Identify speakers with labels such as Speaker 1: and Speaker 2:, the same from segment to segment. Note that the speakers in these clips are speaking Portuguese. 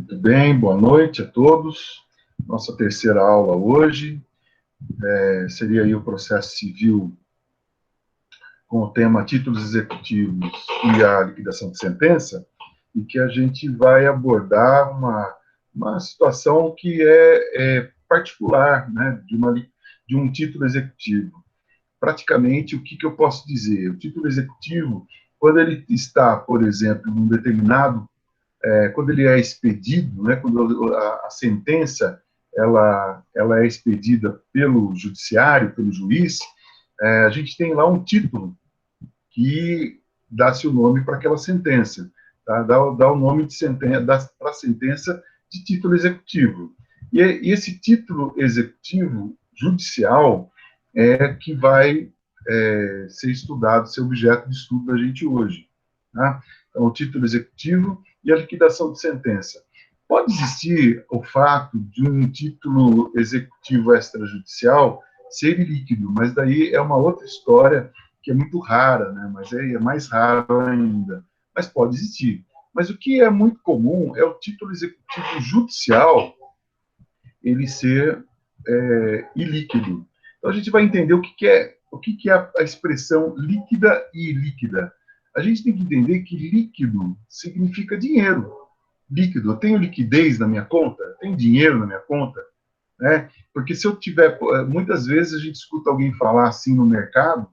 Speaker 1: Muito bem, boa noite a todos. Nossa terceira aula hoje seria aí o processo civil com o tema títulos executivos e a liquidação de sentença, e que a gente vai abordar uma situação que é particular, né, de um título executivo. Praticamente, o que eu posso dizer? O título executivo, quando ele está, por exemplo, num determinado quando ele é expedido, né, quando a sentença ela é expedida pelo judiciário, pelo juiz, a gente tem lá um título que dá-se o nome para aquela sentença, tá? Dá o nome de sentença, para a sentença de título executivo. E esse título executivo judicial é que vai ser estudado, ser objeto de estudo da gente hoje. Tá? Então, o título executivo e a liquidação de sentença. Pode existir o fato de um título executivo extrajudicial ser ilíquido, mas daí é uma outra história que é muito rara, né? Mas é mais raro ainda. Mas pode existir. Mas o que é muito comum é o título executivo judicial ele ser ilíquido. Então a gente vai entender o que é a expressão líquida e ilíquida. A gente tem que entender que líquido significa dinheiro. Líquido, eu tenho liquidez na minha conta, tenho dinheiro na minha conta, né? Porque se eu tiver, muitas vezes a gente escuta alguém falar assim no mercado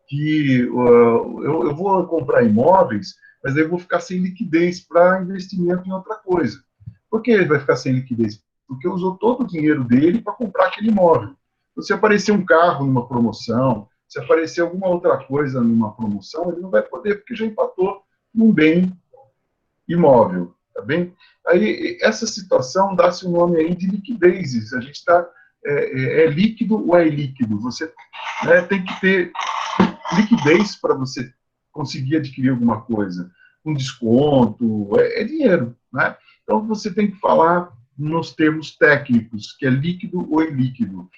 Speaker 1: que eu vou comprar imóveis, mas eu vou ficar sem liquidez para investimento em outra coisa. Por que ele vai ficar sem liquidez? Porque usou todo o dinheiro dele para comprar aquele imóvel. Então, se aparecer um carro numa promoção, se aparecer alguma outra coisa numa promoção, ele não vai poder, porque já empatou num bem imóvel, tá bem? Aí, essa situação dá-se o nome aí de liquidez. A gente está, é líquido ou é ilíquido? Você tem que ter liquidez para você conseguir adquirir alguma coisa. Um desconto, é dinheiro, né? Então, você tem que falar nos termos técnicos, que é líquido ou ilíquido.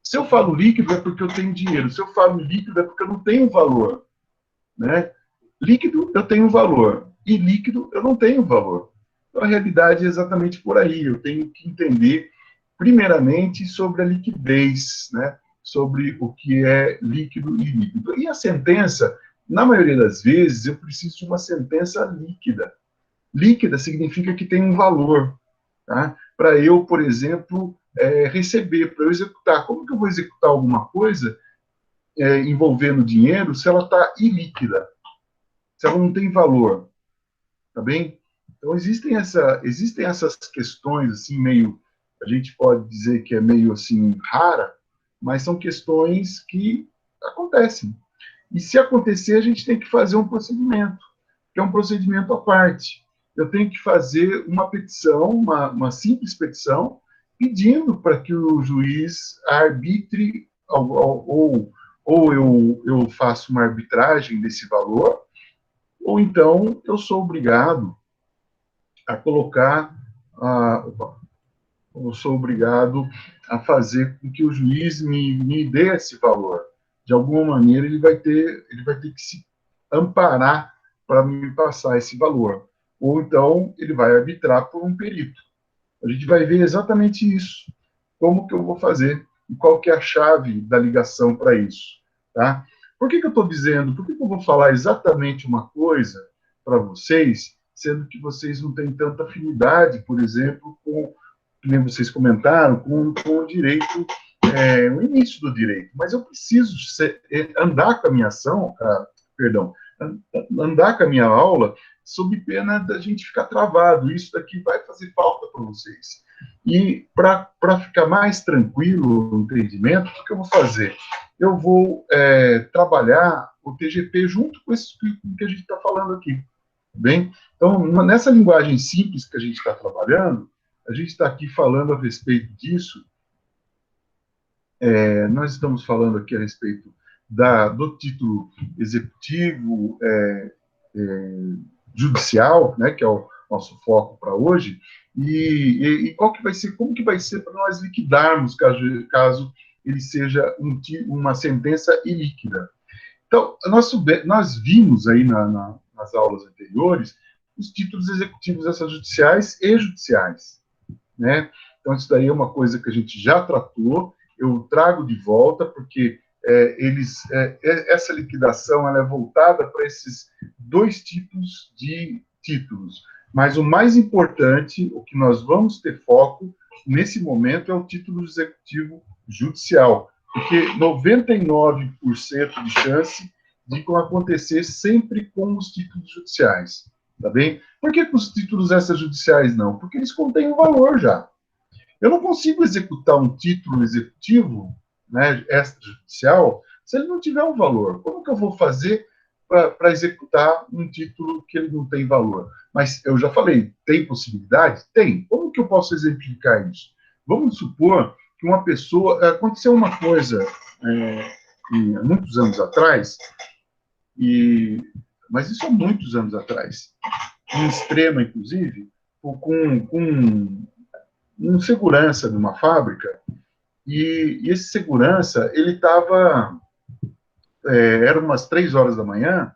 Speaker 1: Se eu falo líquido, é porque eu tenho dinheiro. Se eu falo líquido, é porque eu não tenho valor, né? Líquido, eu tenho valor. E líquido, eu não tenho valor. Então, a realidade é exatamente por aí. Eu tenho que entender, primeiramente, sobre a liquidez, né? Sobre o que é líquido e ilíquido. E a sentença, na maioria das vezes, eu preciso de uma sentença líquida. Líquida significa que tem um valor, tá? Para eu, por exemplo, receber, para eu executar. Como que eu vou executar alguma coisa envolvendo dinheiro se ela está ilíquida? Se ela não tem valor, tá bem? Então, existem essas questões, assim, meio, a gente pode dizer que é meio, assim, rara, mas são questões que acontecem. E se acontecer, a gente tem que fazer um procedimento, que é um procedimento à parte. Eu tenho que fazer uma petição, uma simples petição, pedindo para que o juiz arbitre, ou eu faço uma arbitragem desse valor, ou então eu sou obrigado a colocar, eu sou obrigado a fazer com que o juiz me dê esse valor. De alguma maneira, ele vai ter que se amparar para me passar esse valor. Ou então, ele vai arbitrar por um perito. A gente vai ver exatamente isso. Como que eu vou fazer? E qual que é a chave da ligação para isso? Tá? Por que eu estou dizendo? Por que eu vou falar exatamente uma coisa para vocês, sendo que vocês não têm tanta afinidade, por exemplo, com, como vocês comentaram, com o direito, o início do direito. Mas eu preciso andar com a minha ação, perdão, andar com a minha aula sob pena da gente ficar travado. Isso daqui vai fazer falta para vocês. E para ficar mais tranquilo o entendimento, o que eu vou fazer? Eu vou trabalhar o TGP junto com isso que a gente está falando aqui. Bem? Então, nessa linguagem simples que a gente está trabalhando, a gente está aqui falando a respeito disso. Nós estamos falando aqui a respeito do título executivo judicial, né, que é o nosso foco para hoje, e qual que vai ser, como que vai ser para nós liquidarmos caso ele seja uma sentença ilíquida. Então, nós vimos aí nas aulas anteriores os títulos executivos extrajudiciais e judiciais, né? Então, isso daí é uma coisa que a gente já tratou, eu trago de volta, porque essa liquidação ela é voltada para esses dois tipos de títulos. Mas o mais importante, o que nós vamos ter foco nesse momento é o título executivo judicial, porque 99% de chance de acontecer sempre com os títulos judiciais, tá bem? Por que com os títulos extrajudiciais não? Porque eles contêm um valor já. Eu não consigo executar um título executivo, né, extrajudicial, se ele não tiver um valor. Como que eu vou fazer para executar um título que ele não tem valor? Mas eu já falei, tem possibilidade? Tem. Como que eu posso exemplificar isso? Vamos supor que uma pessoa... Aconteceu uma coisa há muitos anos atrás, mas isso há muitos anos atrás, em Extrema, inclusive, com um segurança de uma fábrica, e esse segurança, ele estava... eram umas 3 horas da manhã,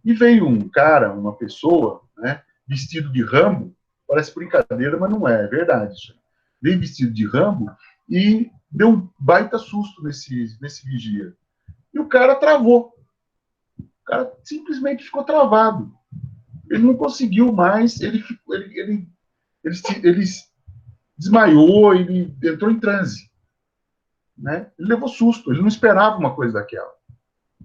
Speaker 1: e veio um cara, uma pessoa, né, vestido de Rambo, parece brincadeira, mas não é, é verdade. Veio vestido de Rambo e deu um baita susto nesse vigia. E o cara travou. O cara simplesmente ficou travado. Ele não conseguiu mais, ele desmaiou, ele entrou em transe. Né? Ele levou susto, ele não esperava uma coisa daquela.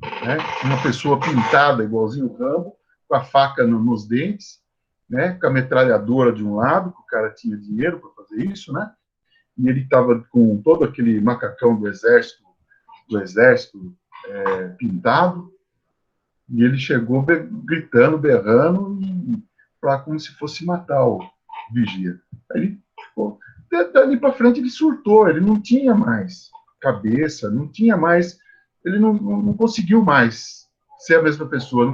Speaker 1: Né? Uma pessoa pintada igualzinho o Rambo, com a faca nos dentes, né? Com a metralhadora de um lado, que o cara tinha dinheiro para fazer isso, né? E ele estava com todo aquele macacão do exército pintado, e ele chegou gritando, berrando, como se fosse matar o vigia. Aí ele ficou, dali para frente ele surtou, ele não tinha mais cabeça, não tinha mais, ele não conseguiu mais ser a mesma pessoa.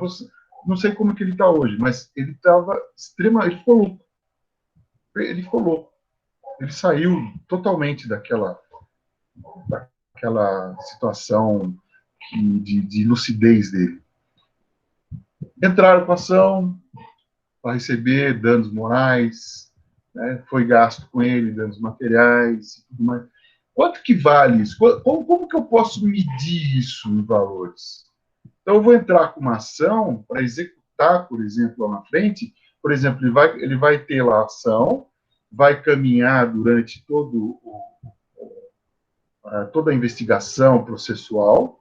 Speaker 1: Não sei como que ele está hoje, mas ele estava extremamente, ele ficou louco. Ele saiu totalmente daquela situação de lucidez dele. Entraram com a ação para receber danos morais, né? Foi gasto com ele danos materiais e tudo mais. Quanto que vale isso? Como que eu posso medir isso em valores? Então, eu vou entrar com uma ação para executar, por exemplo, lá na frente. Por exemplo, ele vai ter lá a ação, vai caminhar durante toda a investigação processual,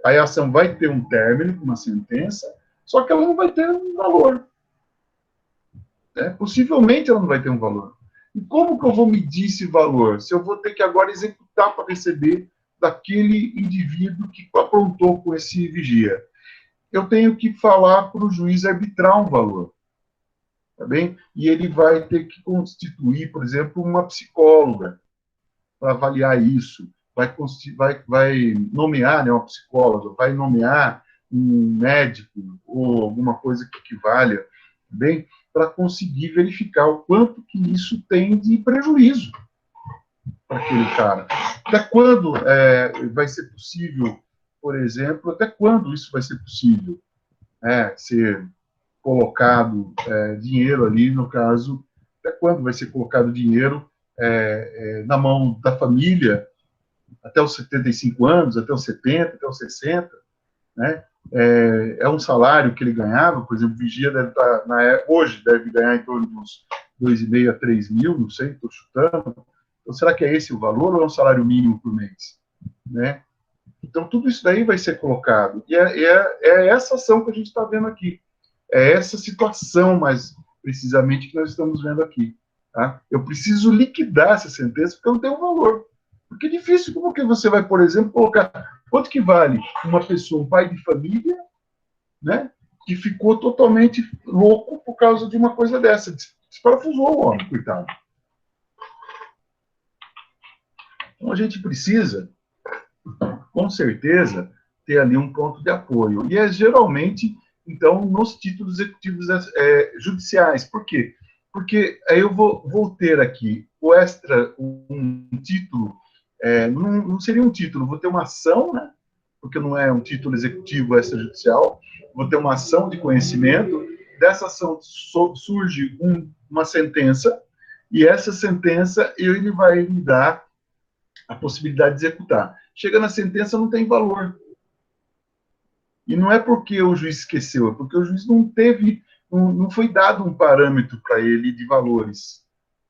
Speaker 1: aí a ação vai ter um término, uma sentença, só que ela não vai ter um valor. Né? Possivelmente ela não vai ter um valor. E como que eu vou medir esse valor? Se eu vou ter que agora executar para receber daquele indivíduo que aprontou com esse vigia. Eu tenho que falar para o juiz arbitrar um valor. Tá bem? E ele vai ter que constituir, por exemplo, uma psicóloga para avaliar isso. Vai nomear, né, uma psicóloga, vai nomear um médico ou alguma coisa que valha, bem, para conseguir verificar o quanto que isso tem de prejuízo para aquele cara. Até quando vai ser possível, por exemplo, até quando isso vai ser possível ser colocado dinheiro ali, no caso, até quando vai ser colocado dinheiro na mão da família até os 75 anos, até os 70, até os 60, né? Um salário que ele ganhava, por exemplo, o vigia deve estar, hoje deve ganhar em torno de uns 2,5 a 3 mil, não sei, estou chutando. Então, será que é esse o valor ou é um salário mínimo por mês? Né? Então, tudo isso daí vai ser colocado. E é essa ação que a gente está vendo aqui. É essa situação, mais precisamente, que nós estamos vendo aqui. Tá? Eu preciso liquidar essa sentença porque eu não tenho valor. Porque é difícil. Como que você vai, por exemplo, colocar... Quanto que vale uma pessoa, um pai de família, né, que ficou totalmente louco por causa de uma coisa dessa? Desparafusou o homem, coitado. Então, a gente precisa, com certeza, ter ali um ponto de apoio. E geralmente, então, nos títulos executivos judiciais. Por quê? Porque aí eu vou ter aqui um título, não seria um título, vou ter uma ação, né? Porque não é um título executivo extrajudicial, vou ter uma ação de conhecimento, dessa ação surge uma sentença, e essa sentença ele vai lhe dar a possibilidade de executar. Chega na sentença, não tem valor. E não é porque o juiz esqueceu, é porque o juiz não teve, não foi dado um parâmetro para ele de valores.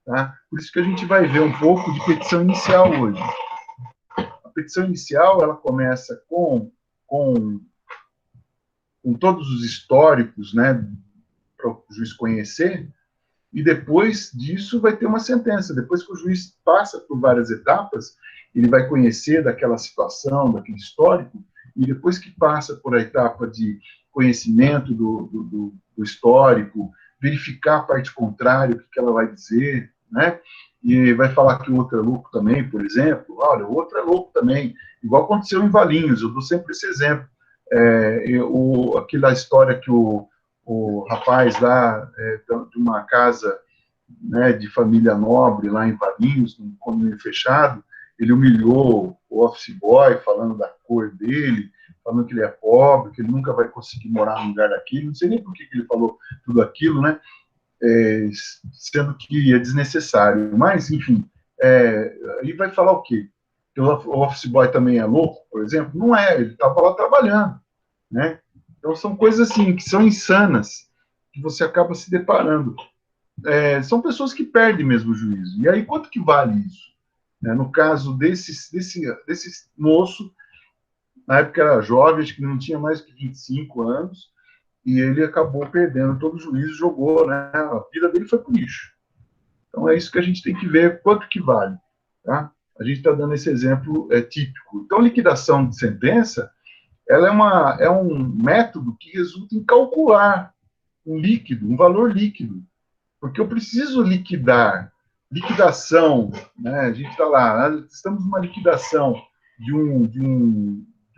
Speaker 1: Tá? Por isso que a gente vai ver um pouco de petição inicial hoje. A petição inicial, ela começa com todos os históricos, né, para o juiz conhecer, e depois disso vai ter uma sentença. Depois que o juiz passa por várias etapas, ele vai conhecer daquela situação, daquele histórico, e depois que passa por a etapa de conhecimento do histórico, verificar a parte contrária, o que ela vai dizer, né? E vai falar que o outro é louco também, por exemplo. Olha, o outro é louco também. Igual aconteceu em Valinhos, eu dou sempre esse exemplo. Aquela história que o rapaz lá de uma casa, né, de família nobre lá em Valinhos, num condomínio fechado, ele humilhou o office boy, falando da cor dele, falando que ele é pobre, que ele nunca vai conseguir morar num lugar daquele, não sei nem por que ele falou tudo aquilo, né, sendo que é desnecessário, mas, enfim, ele vai falar o quê? Que o office boy também é louco, por exemplo? Não é, ele estava lá trabalhando, né? Então, são coisas assim, que são insanas, que você acaba se deparando. São pessoas que perdem mesmo o juízo. E aí, quanto que vale isso? No caso desse moço, na época era jovem, acho que não tinha mais que 25 anos, e ele acabou perdendo todo o juízo, jogou, né? A vida dele foi pro lixo. Então, é isso que a gente tem que ver, quanto que vale. Tá? A gente está dando esse exemplo típico. Então, liquidação de sentença, ela é um método que resulta em calcular um líquido, um valor líquido, porque eu preciso liquidar. Liquidação, né? A gente está lá, estamos numa liquidação de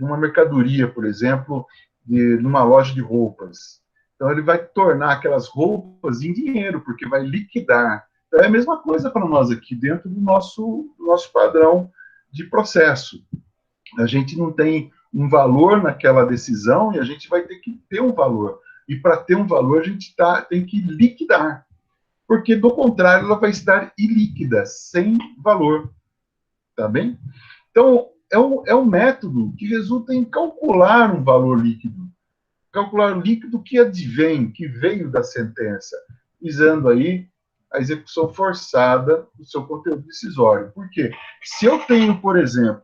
Speaker 1: uma mercadoria, por exemplo, numa loja de roupas. Então, ele vai tornar aquelas roupas em dinheiro, porque vai liquidar. Então, é a mesma coisa para nós aqui, dentro do nosso padrão de processo. A gente não tem um valor naquela decisão e a gente vai ter que ter um valor. E para ter um valor, a gente tem que liquidar. Porque, do contrário, ela vai estar ilíquida, sem valor. Tá bem? Então, é um método que resulta em calcular um valor líquido. Calcular o líquido que advém, que veio da sentença, visando aí a execução forçada do seu conteúdo decisório. Por quê? Se eu tenho, por exemplo,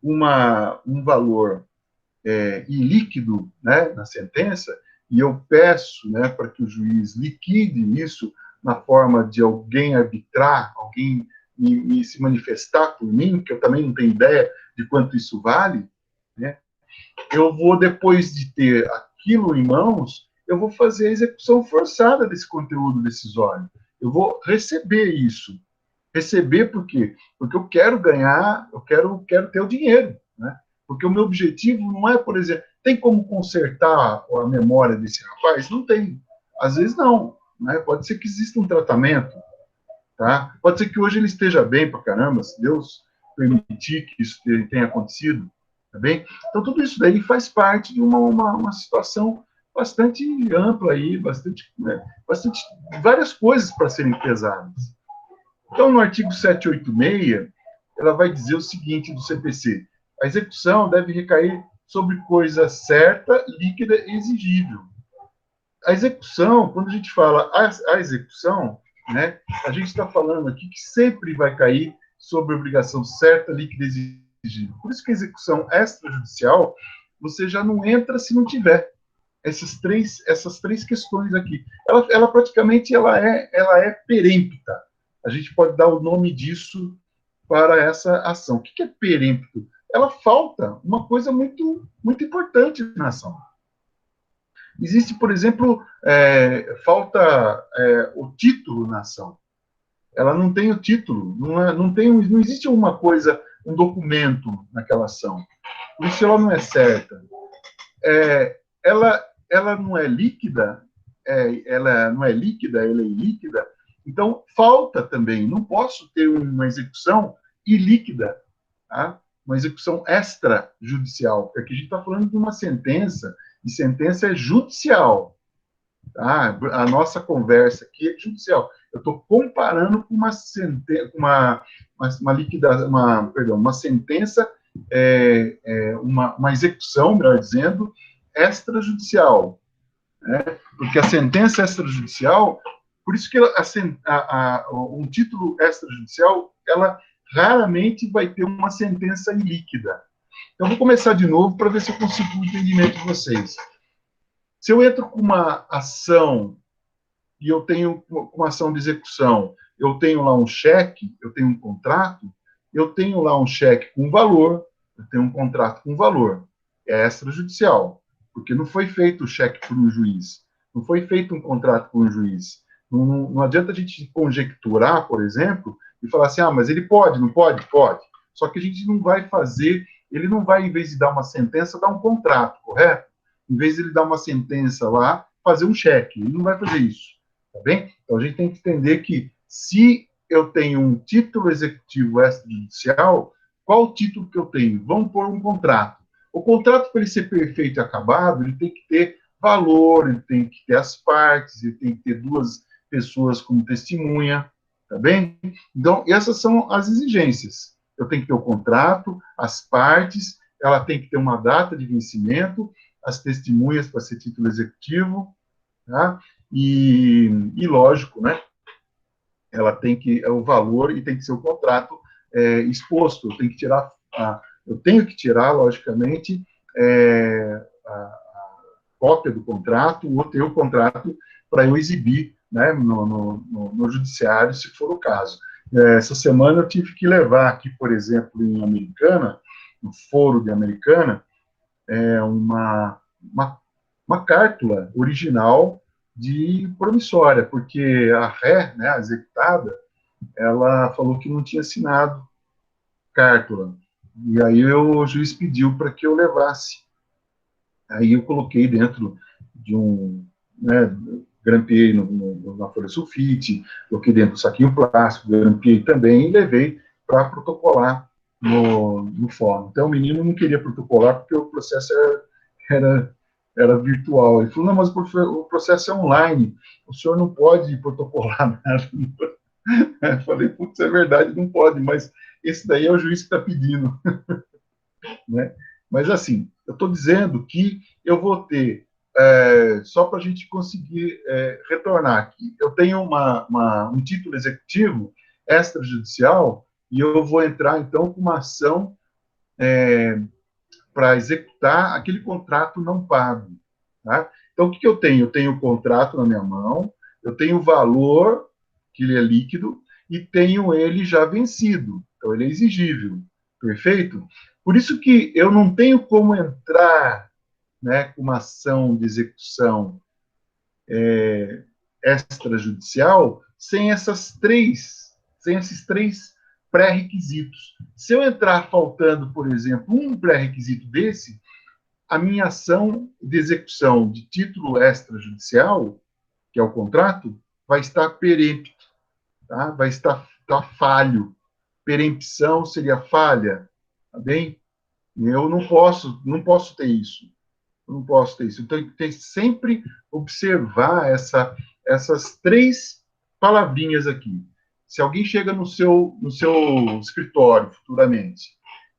Speaker 1: um valor ilíquido, né, na sentença, e eu peço, né, para que o juiz liquide isso na forma de alguém arbitrar, alguém se manifestar por mim, que eu também não tenho ideia de quanto isso vale, né, eu vou, depois de ter aquilo em mãos, eu vou fazer a execução forçada desse conteúdo decisório. Eu vou receber isso. Receber por quê? Porque eu quero ganhar, eu quero ter o dinheiro, né? Porque o meu objetivo não é, por exemplo, tem como consertar a memória desse rapaz? Não tem. Às vezes não, né? Pode ser que exista um tratamento, tá? Pode ser que hoje ele esteja bem pra caramba, se Deus permitir que isso tenha acontecido, tá bem? Então tudo isso daí faz parte de uma situação bastante ampla aí, bastante várias coisas para serem pesadas. Então, no artigo 786, ela vai dizer o seguinte do CPC: a execução deve recair sobre coisa certa, líquida e exigível. A execução, quando a gente fala a execução, né, a gente está falando aqui que sempre vai cair sobre obrigação certa, líquida e exigível. Por isso que a execução extrajudicial, você já não entra se não tiver essas três questões aqui. Ela praticamente ela é perempta. A gente pode dar o nome disso para essa ação. O que é perempto? Ela falta uma coisa muito, muito importante na ação. Existe, por exemplo, falta o título na ação. Ela não tem o título, não existe uma coisa, um documento naquela ação. Por isso ela não é certa. Ela não é líquida, ela não é líquida, ela é ilíquida, então falta também, não posso ter uma execução ilíquida, tá? Uma execução extrajudicial, porque aqui a gente está falando de uma sentença, e sentença é judicial, Tá? A nossa conversa aqui é judicial. Eu estou comparando com uma sentença, uma execução, melhor dizendo, extrajudicial. Né? Porque a sentença extrajudicial, por isso que um título extrajudicial, ela raramente vai ter uma sentença ilíquida. Então, vou começar de novo para ver se eu consigo o entendimento de vocês. Se eu entro com uma ação e eu tenho uma ação de execução, eu tenho lá um cheque, eu tenho um contrato, eu tenho lá um cheque com valor, eu tenho um contrato com valor. É extrajudicial, porque não foi feito o cheque por um juiz, não foi feito um contrato por um juiz. Não adianta a gente conjecturar, por exemplo, e falar assim, mas ele pode, não pode? Pode. Só que a gente não vai fazer, ele não vai, em vez de dar uma sentença, dar um contrato, correto? Em vez de ele dar uma sentença lá, fazer um cheque. Ele não vai fazer isso. Tá bem? Então, a gente tem que entender que, se eu tenho um título executivo extrajudicial, qual o título que eu tenho? Vamos pôr um contrato. O contrato, para ele ser perfeito e acabado, ele tem que ter valor, ele tem que ter as partes, ele tem que ter duas pessoas como testemunha, tá bem? Então, essas são as exigências. Eu tenho que ter o contrato, as partes, ela tem que ter uma data de vencimento, as testemunhas para ser título executivo, tá? E lógico, né? Ela tem que o valor e tem que ser o contrato exposto. Eu tenho que tirar, logicamente, a cópia do contrato ou ter o contrato para eu exibir, né, no judiciário, se for o caso. Essa semana eu tive que levar aqui, por exemplo, em Americana, no foro de Americana, uma cártula original de promissória, porque a ré, né, a executada, ela falou que não tinha assinado cártula. E aí o juiz pediu para que eu levasse. Aí eu coloquei dentro de né, grampeei na folha sulfite, coloquei dentro do saquinho plástico, grampeei também e levei para protocolar no fórum. Então o menino não queria protocolar porque o processo era, era virtual. Ele falou, não, mas o processo é online, o senhor não pode protocolar nada. Eu falei, putz, é verdade, não pode, mas esse daí é o juiz que está pedindo. Né? Mas, assim, eu estou dizendo que eu vou ter, só para a gente conseguir retornar aqui, eu tenho um título executivo extrajudicial e eu vou entrar, então, com uma ação para executar aquele contrato não pago. Tá? Então, o que eu tenho? Eu tenho o contrato na minha mão, eu tenho o valor, que ele é líquido, e tenho ele já vencido. Então, ele é exigível. Perfeito? Por isso que eu não tenho como entrar, né, com uma ação de execução extrajudicial sem esses três pré-requisitos. Se eu entrar faltando, por exemplo, um pré-requisito desse, a minha ação de execução de título extrajudicial, que é o contrato, vai estar perempto, tá? Vai estar falho. Perempção seria falha, tá bem? Eu não posso ter isso. Eu não posso ter isso. Então, tem que sempre observar essas três palavrinhas aqui. Se alguém chega no seu escritório futuramente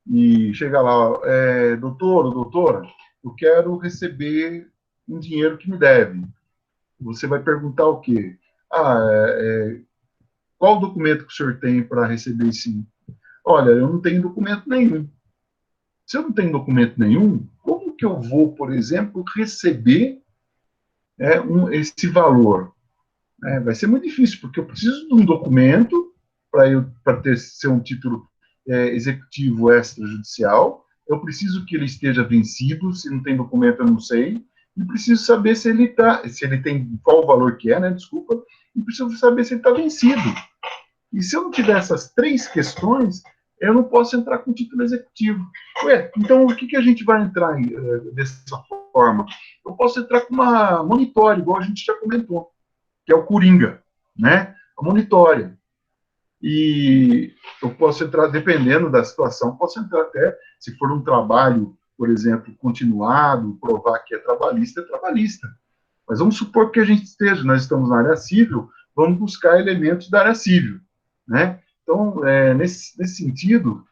Speaker 1: e chega lá, doutor ou doutora, eu quero receber um dinheiro que me deve. Você vai perguntar o quê? Qual documento que o senhor tem para receber esse? Olha, eu não tenho documento nenhum. Se eu não tenho documento nenhum, como que eu vou, por exemplo, receber esse valor? Vai ser muito difícil, porque eu preciso de um documento para ser um título executivo extrajudicial, eu preciso que ele esteja vencido, se não tem documento eu não sei, e preciso saber se ele tem, qual o valor que é, né, desculpa, e preciso saber se ele está vencido. E se eu não tiver essas três questões, eu não posso entrar com título executivo. Então o que a gente vai entrar dessa forma? Eu posso entrar com uma monitória, igual a gente já comentou, que é o Coringa, né? A monitória. E eu posso entrar, dependendo da situação, posso entrar até, se for um trabalho, por exemplo, continuado, provar que é trabalhista, Mas vamos supor que a gente esteja, nós estamos na área civil, vamos buscar elementos da área civil, né? Então, nesse sentido,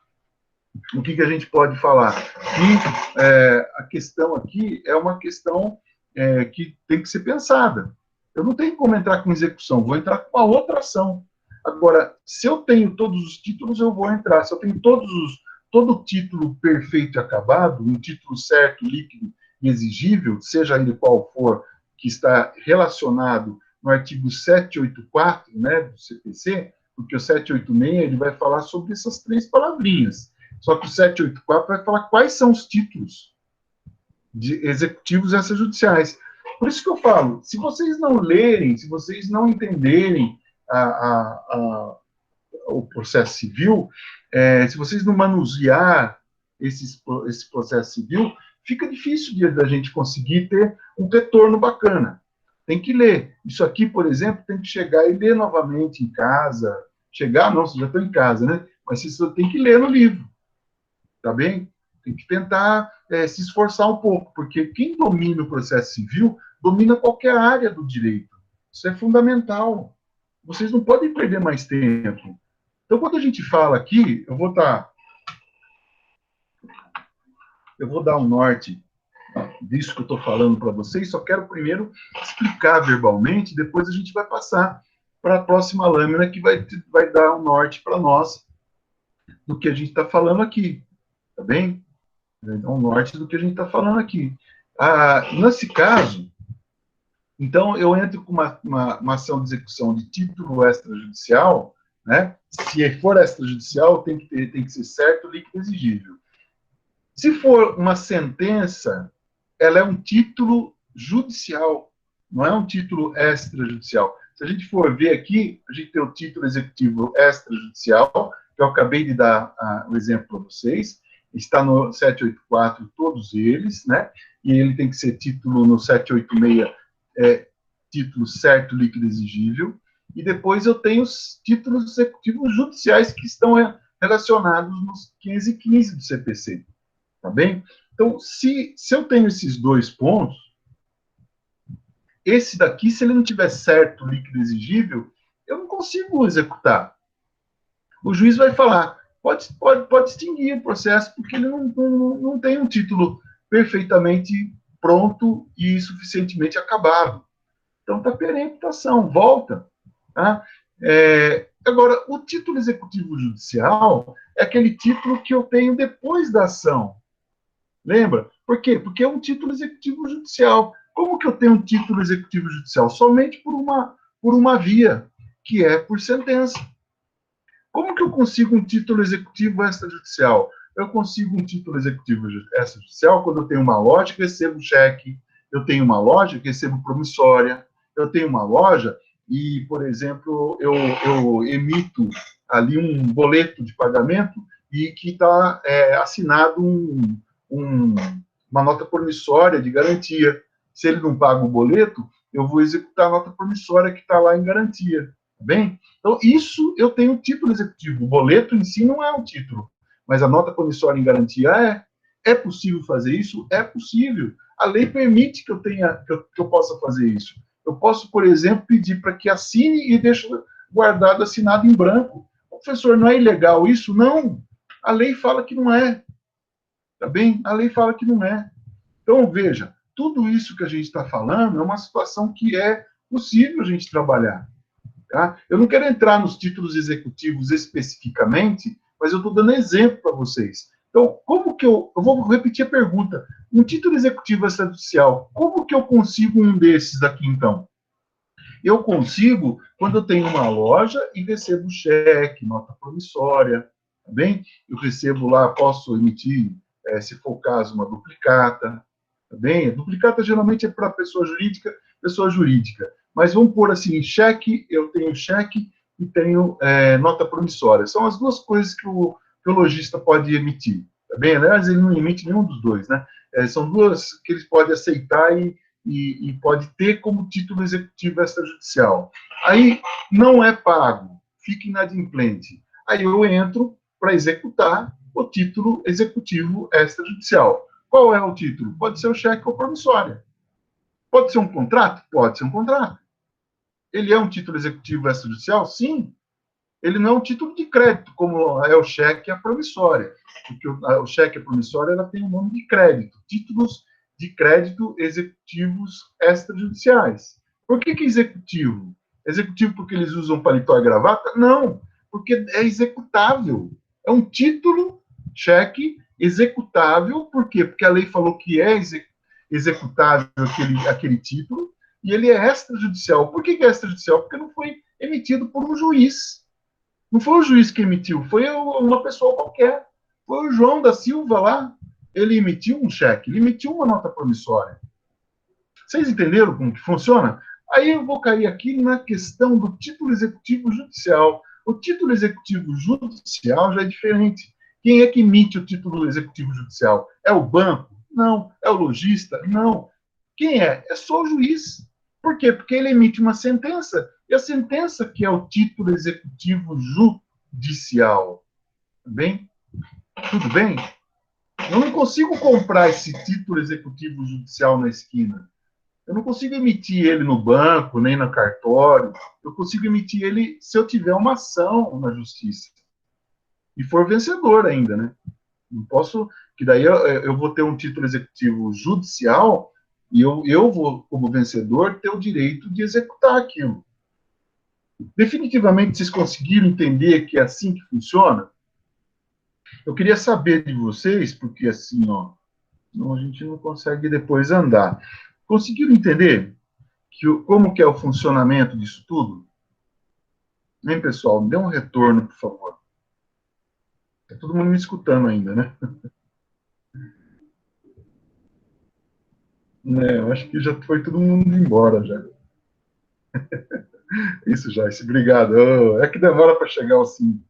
Speaker 1: o que a gente pode falar? Que a questão aqui é uma questão que tem que ser pensada. Eu não tenho como entrar com execução, vou entrar com uma outra ação. Agora, se eu tenho todos os títulos, eu vou entrar. Se eu tenho todo o título perfeito e acabado, um título certo, líquido e exigível, seja ele qual for, que está relacionado no artigo 784, né, do CPC, porque o 786 ele vai falar sobre essas três palavrinhas. Só que o 784 vai falar quais são os títulos de executivos extrajudiciais. Por isso que eu falo, se vocês não lerem, se vocês não entenderem o processo civil, se vocês não manusear esse processo civil, fica difícil da gente conseguir ter um retorno bacana. Tem que ler. Isso aqui, por exemplo, tem que chegar e ler novamente em casa. Chegar, não, você já está em casa, né? Mas você tem que ler no livro. Tá bem? Tem que tentar se esforçar um pouco, porque quem domina o processo civil domina qualquer área do direito. Isso é fundamental. Vocês não podem perder mais tempo. Então, quando a gente fala aqui, eu vou dar um norte disso que eu estou falando para vocês, só quero primeiro explicar verbalmente, depois a gente vai passar para a próxima lâmina que vai dar um norte para nós do que a gente está falando aqui. Tá bem? Um norte do que a gente está falando aqui. Nesse caso, então, eu entro com uma ação de execução de título extrajudicial, né? Se for extrajudicial, tem que ser certo, líquido exigível. Se for uma sentença, ela é um título judicial, não é um título extrajudicial. Se a gente for ver aqui, a gente tem o título executivo extrajudicial, que eu acabei de dar o exemplo para vocês, está no 784, todos eles, né? E ele tem que ser título no 786, título certo, líquido exigível. E depois eu tenho os títulos executivos judiciais que estão relacionados nos 515 do CPC. Tá bem? Então, se eu tenho esses dois pontos, esse daqui, se ele não tiver certo, líquido exigível, eu não consigo executar. O juiz vai falar, pode extinguir o processo, porque ele não tem um título perfeitamente pronto e suficientemente acabado. Então, está perempta a ação, volta. Tá? Agora, o título executivo judicial é aquele título que eu tenho depois da ação. Lembra? Por quê? Porque é um título executivo judicial. Como que eu tenho um título executivo judicial? Somente por uma via, que é por sentença. Como que eu consigo um título executivo extrajudicial? Eu consigo um título executivo extrajudicial quando eu tenho uma loja que recebo cheque, eu tenho uma loja que recebo promissória, eu tenho uma loja e, por exemplo, eu emito ali um boleto de pagamento e que está assinado uma nota promissória de garantia. Se ele não paga o boleto, eu vou executar a nota promissória que está lá em garantia. Tá bem? Então, isso eu tenho um título executivo. O boleto em si não é um título, mas a nota promissória em garantia é. É possível fazer isso? É possível. A lei permite que eu possa fazer isso. Eu posso, por exemplo, pedir para que assine e deixe guardado, assinado em branco. Professor, não é ilegal isso? Não. A lei fala que não é. Tá bem? A lei fala que não é. Então, veja, tudo isso que a gente está falando é uma situação que é possível a gente trabalhar. Tá? Eu não quero entrar nos títulos executivos especificamente, mas eu estou dando exemplo para vocês. Então, como que eu vou repetir a pergunta. Um título executivo extrajudicial, como que eu consigo um desses aqui, então? Eu consigo quando eu tenho uma loja e recebo cheque, nota promissória, tá bem? Eu recebo lá, posso emitir, se for o caso, uma duplicata, tá bem? A duplicata geralmente é para pessoa jurídica. Mas vamos pôr assim, cheque, eu tenho cheque e tenho nota promissória. São as duas coisas que o lojista pode emitir, tá bem? Aliás, ele não emite nenhum dos dois, né? São duas que eles podem aceitar e pode ter como título executivo extrajudicial. Aí não é pago, fica inadimplente. Aí eu entro para executar o título executivo extrajudicial. Qual é o título? Pode ser o cheque ou promissória. Pode ser um contrato? Pode ser um contrato. Ele é um título executivo extrajudicial? Sim. Ele não é um título de crédito, como é o cheque e a promissória. Porque o cheque e a promissória ela tem o nome de crédito. Títulos de crédito executivos extrajudiciais. Por que executivo? Executivo porque eles usam paletó e gravata? Não, porque é executável. É um título, cheque, executável. Por quê? Porque a lei falou que é executável aquele título, e ele é extrajudicial. Por que é extrajudicial? Porque não foi emitido por um juiz. Não foi o juiz que emitiu, foi uma pessoa qualquer. Foi o João da Silva lá. Ele emitiu um cheque, ele emitiu uma nota promissória. Vocês entenderam como que funciona? Aí eu vou cair aqui na questão do título executivo judicial. O título executivo judicial já é diferente. Quem é que emite o título executivo judicial? É o banco? Não. É o lojista? Não. Quem é? É só o juiz. Por quê? Porque ele emite uma sentença, e a sentença que é o título executivo judicial. Tudo bem? Tudo bem? Eu não consigo comprar esse título executivo judicial na esquina. Eu não consigo emitir ele no banco, nem no cartório. Eu consigo emitir ele se eu tiver uma ação na justiça. E for vencedor ainda, né? Não posso, que daí eu vou ter um título executivo judicial e eu vou, como vencedor, ter o direito de executar aquilo. Definitivamente, vocês conseguiram entender que é assim que funciona? Eu queria saber de vocês, porque assim, ó, a gente não consegue depois andar. Conseguiram entender como que é o funcionamento disso tudo? Hein, pessoal? Me dê um retorno, por favor. Está todo mundo me escutando ainda, né? Eu acho que já foi todo mundo embora, já. Isso, Joyce, obrigado. Oh, é que demora para chegar ao Cine.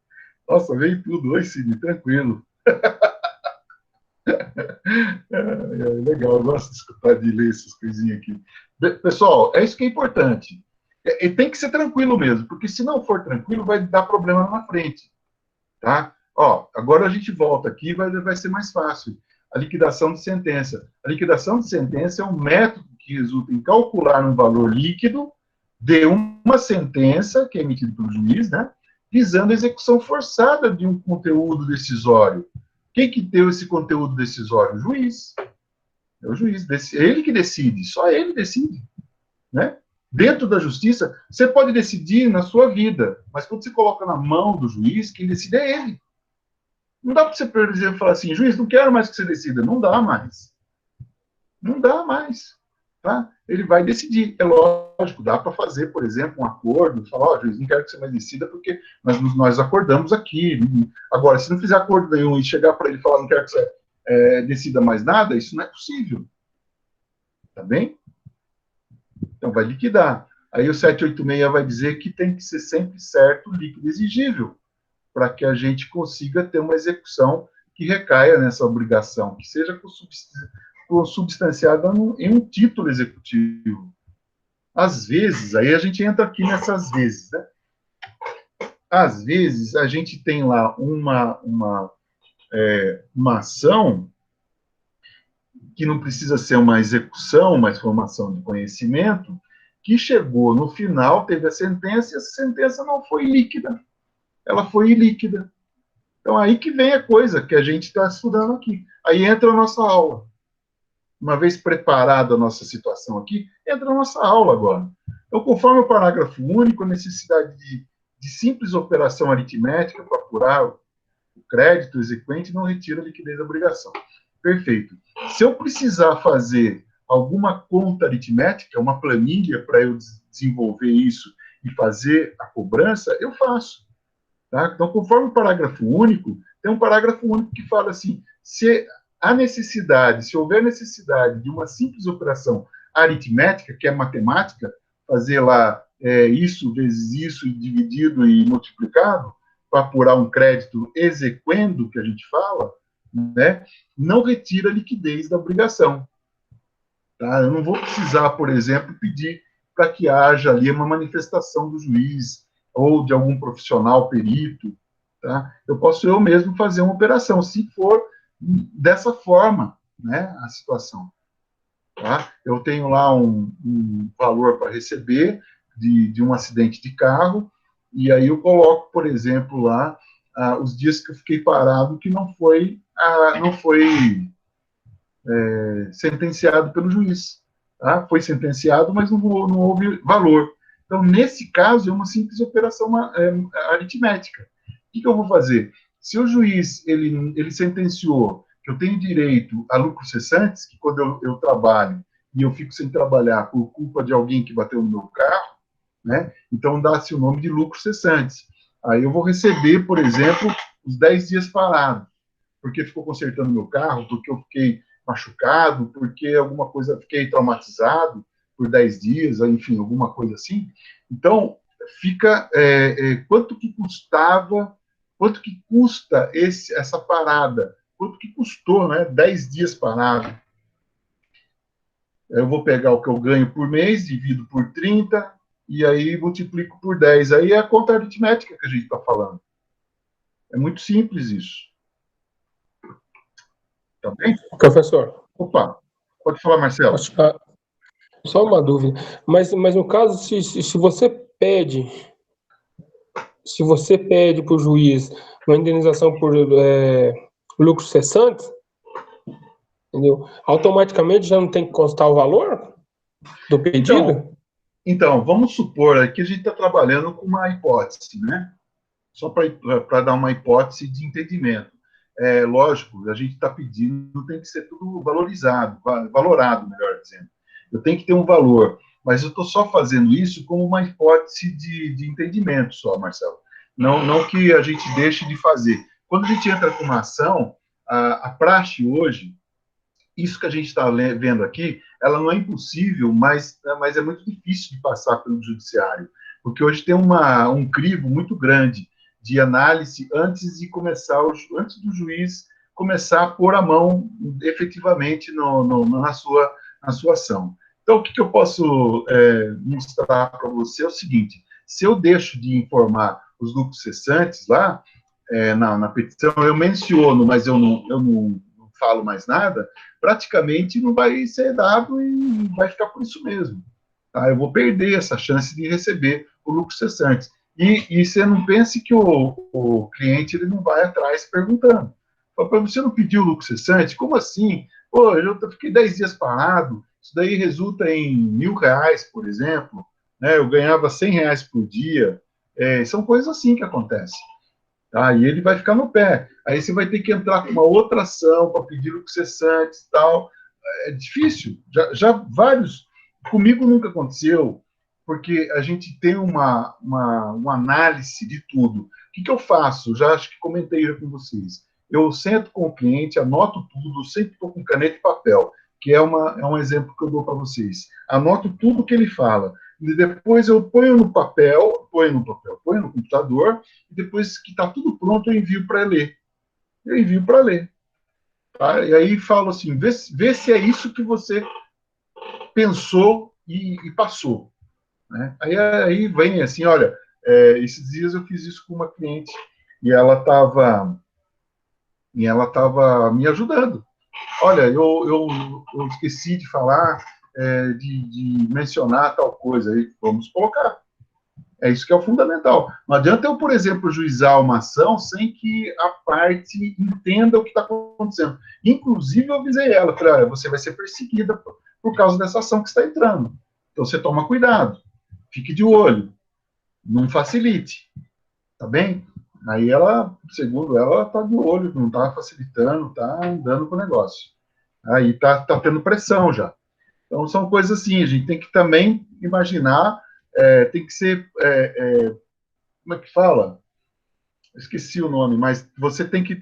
Speaker 1: Nossa, veio tudo. Oi, Cine, tranquilo. Legal, eu gosto de escutar, de ler essas coisinhas aqui. Pessoal, é isso que é importante. E tem que ser tranquilo mesmo, porque se não for tranquilo, vai dar problema na frente. Tá? Ó, agora a gente volta aqui e vai ser mais fácil. A liquidação de sentença. A liquidação de sentença é um método que resulta em calcular um valor líquido de uma sentença que é emitida pelo juiz, né, visando a execução forçada de um conteúdo decisório. Quem que deu esse conteúdo decisório? O juiz. É o juiz. Ele que decide, só ele decide. Né? Dentro da justiça, você pode decidir na sua vida, mas quando você coloca na mão do juiz, quem decide é ele. Não dá para você, por exemplo, falar assim, juiz, não quero mais que você decida. Não dá mais. Não dá mais. Tá? Ele vai decidir. É lógico, dá para fazer, por exemplo, um acordo, falar, ó, juiz, não quero que você mais decida, porque nós acordamos aqui. Agora, se não fizer acordo nenhum e chegar para ele e falar, não quero que você decida mais nada, isso não é possível. Tá bem? Então, vai liquidar. Aí o 786 vai dizer que tem que ser sempre certo, líquido exigível, para que a gente consiga ter uma execução que recaia nessa obrigação, que seja consubstanciada em um título executivo. Às vezes, aí a gente entra aqui nessas vezes, né? Às vezes, a gente tem lá uma ação que não precisa ser uma execução, mas foi uma ação de conhecimento, que chegou no final, teve a sentença, e essa sentença não foi líquida. Ela foi ilíquida. Então, aí que vem a coisa que a gente está estudando aqui. Aí entra a nossa aula. Uma vez preparada a nossa situação aqui, entra a nossa aula agora. Então, conforme o parágrafo único, a necessidade de simples operação aritmética para apurar o crédito, o exequente não retira a liquidez da obrigação. Perfeito. Se eu precisar fazer alguma conta aritmética, uma planilha para eu desenvolver isso e fazer a cobrança, eu faço. Tá? Então, conforme o parágrafo único, tem um parágrafo único que fala assim, se houver necessidade de uma simples operação aritmética, que é matemática, fazer lá isso vezes isso, dividido e multiplicado, para apurar um crédito exequendo, que a gente fala, né, não retira a liquidez da obrigação. Tá? Eu não vou precisar, por exemplo, pedir para que haja ali uma manifestação do juiz ou de algum profissional perito. Tá? Eu posso eu mesmo fazer uma operação, se for dessa forma, né, a situação. tá? Eu tenho lá um valor para receber de um acidente de carro, e aí eu coloco, por exemplo, lá os dias que eu fiquei parado que não foi sentenciado pelo juiz. Tá? Foi sentenciado, mas não houve valor. Então, nesse caso, é uma simples operação aritmética. O que eu vou fazer? Se o juiz ele sentenciou que eu tenho direito a lucros cessantes, que quando eu trabalho e eu fico sem trabalhar por culpa de alguém que bateu no meu carro, né? Então dá-se o nome de lucros cessantes. Aí eu vou receber, por exemplo, os 10 dias parados, porque ficou consertando meu carro, porque eu fiquei machucado, porque alguma coisa, fiquei traumatizado por 10 dias, enfim, alguma coisa assim. Então, fica quanto que custava, quanto que custa essa parada, quanto que custou, né? 10 dias parado. Eu vou pegar o que eu ganho por mês, divido por 30, e aí multiplico por 10. Aí é a conta aritmética que a gente está falando. É muito simples isso. Tá bem?
Speaker 2: Professor,
Speaker 1: Opa, pode falar, Marcelo.
Speaker 2: acho, só uma dúvida. Mas no caso, se você pede, se você pede para o juiz uma indenização por lucros cessantes, entendeu? Automaticamente já não tem que constar o valor do
Speaker 1: Então,
Speaker 2: pedido?
Speaker 1: então vamos supor aqui que a gente está trabalhando com uma hipótese, né? Só para dar uma hipótese de entendimento. É lógico, a gente está pedindo, tem que ser tudo valorizado, valorado, melhor dizendo. Eu tenho que ter um valor, mas eu estou só fazendo isso como uma hipótese de entendimento só, Marcelo. Não que a gente deixe de fazer. Quando a gente entra com uma ação, a praxe hoje, isso que a gente está vendo aqui, ela não é impossível, mas é muito difícil de passar pelo judiciário, porque hoje tem um crivo muito grande de análise antes de começar, antes do juiz começar a pôr a mão efetivamente na sua ação. Então, o que eu posso mostrar para você é o seguinte: se eu deixo de informar os lucros cessantes lá, na petição, eu menciono, mas eu não falo mais nada, praticamente não vai ser dado e vai ficar por isso mesmo. Tá? Eu vou perder essa chance de receber o lucro cessante. E você não pense que o cliente ele não vai atrás perguntando. Para você não pedir o lucro cessante? Como assim? Pô, eu fiquei 10 dias parado, isso daí resulta em R$ 1.000, por exemplo, né? Eu ganhava R$ 100 por dia. São coisas assim que acontecem. Tá? E ele vai ficar no pé. Aí você vai ter que entrar com uma outra ação para pedir lucro cessante e tal. É difícil. Já vários. Comigo nunca aconteceu, porque a gente tem uma análise de tudo. O que eu faço? Já acho que comentei já com vocês. Eu sento com o cliente, anoto tudo, sempre estou com caneta e papel, que é um exemplo que eu dou para vocês. Anoto tudo que ele fala. E depois eu ponho no papel, ponho no computador, e depois que está tudo pronto, eu envio para ler. Eu envio para ler. Tá? E aí falo assim, vê se é isso que você pensou e passou. Né? Aí vem assim, olha, esses dias eu fiz isso com uma cliente e ela estava me ajudando. Olha, eu esqueci de falar, de mencionar tal coisa, aí vamos colocar. É isso que é o fundamental. Não adianta eu, por exemplo, juizar uma ação sem que a parte entenda o que está acontecendo. Inclusive, eu avisei ela, falei, olha, você vai ser perseguida por causa dessa ação que está entrando. Então, você toma cuidado, fique de olho, não facilite, tá bem? Aí ela, segundo ela está de olho, não está facilitando, está andando com o negócio. Aí está tendo pressão já. Então, são coisas assim, a gente tem que também imaginar, tem que ser, como é que fala? Esqueci o nome, mas você tem que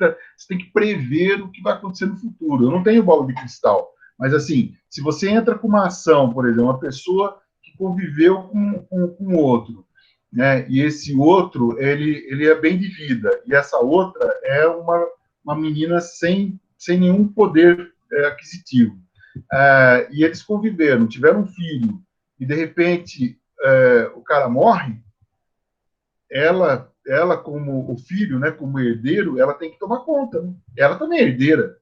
Speaker 1: prever o que vai acontecer no futuro. Eu não tenho bola de cristal, mas assim, se você entra com uma ação, por exemplo, uma pessoa que conviveu com outro, né, e esse outro, ele é bem de vida, e essa outra é uma menina sem nenhum poder aquisitivo. E eles conviveram, tiveram um filho, e de repente o cara morre, ela como o filho, né, como herdeiro, ela tem que tomar conta. Né? Ela também é herdeira.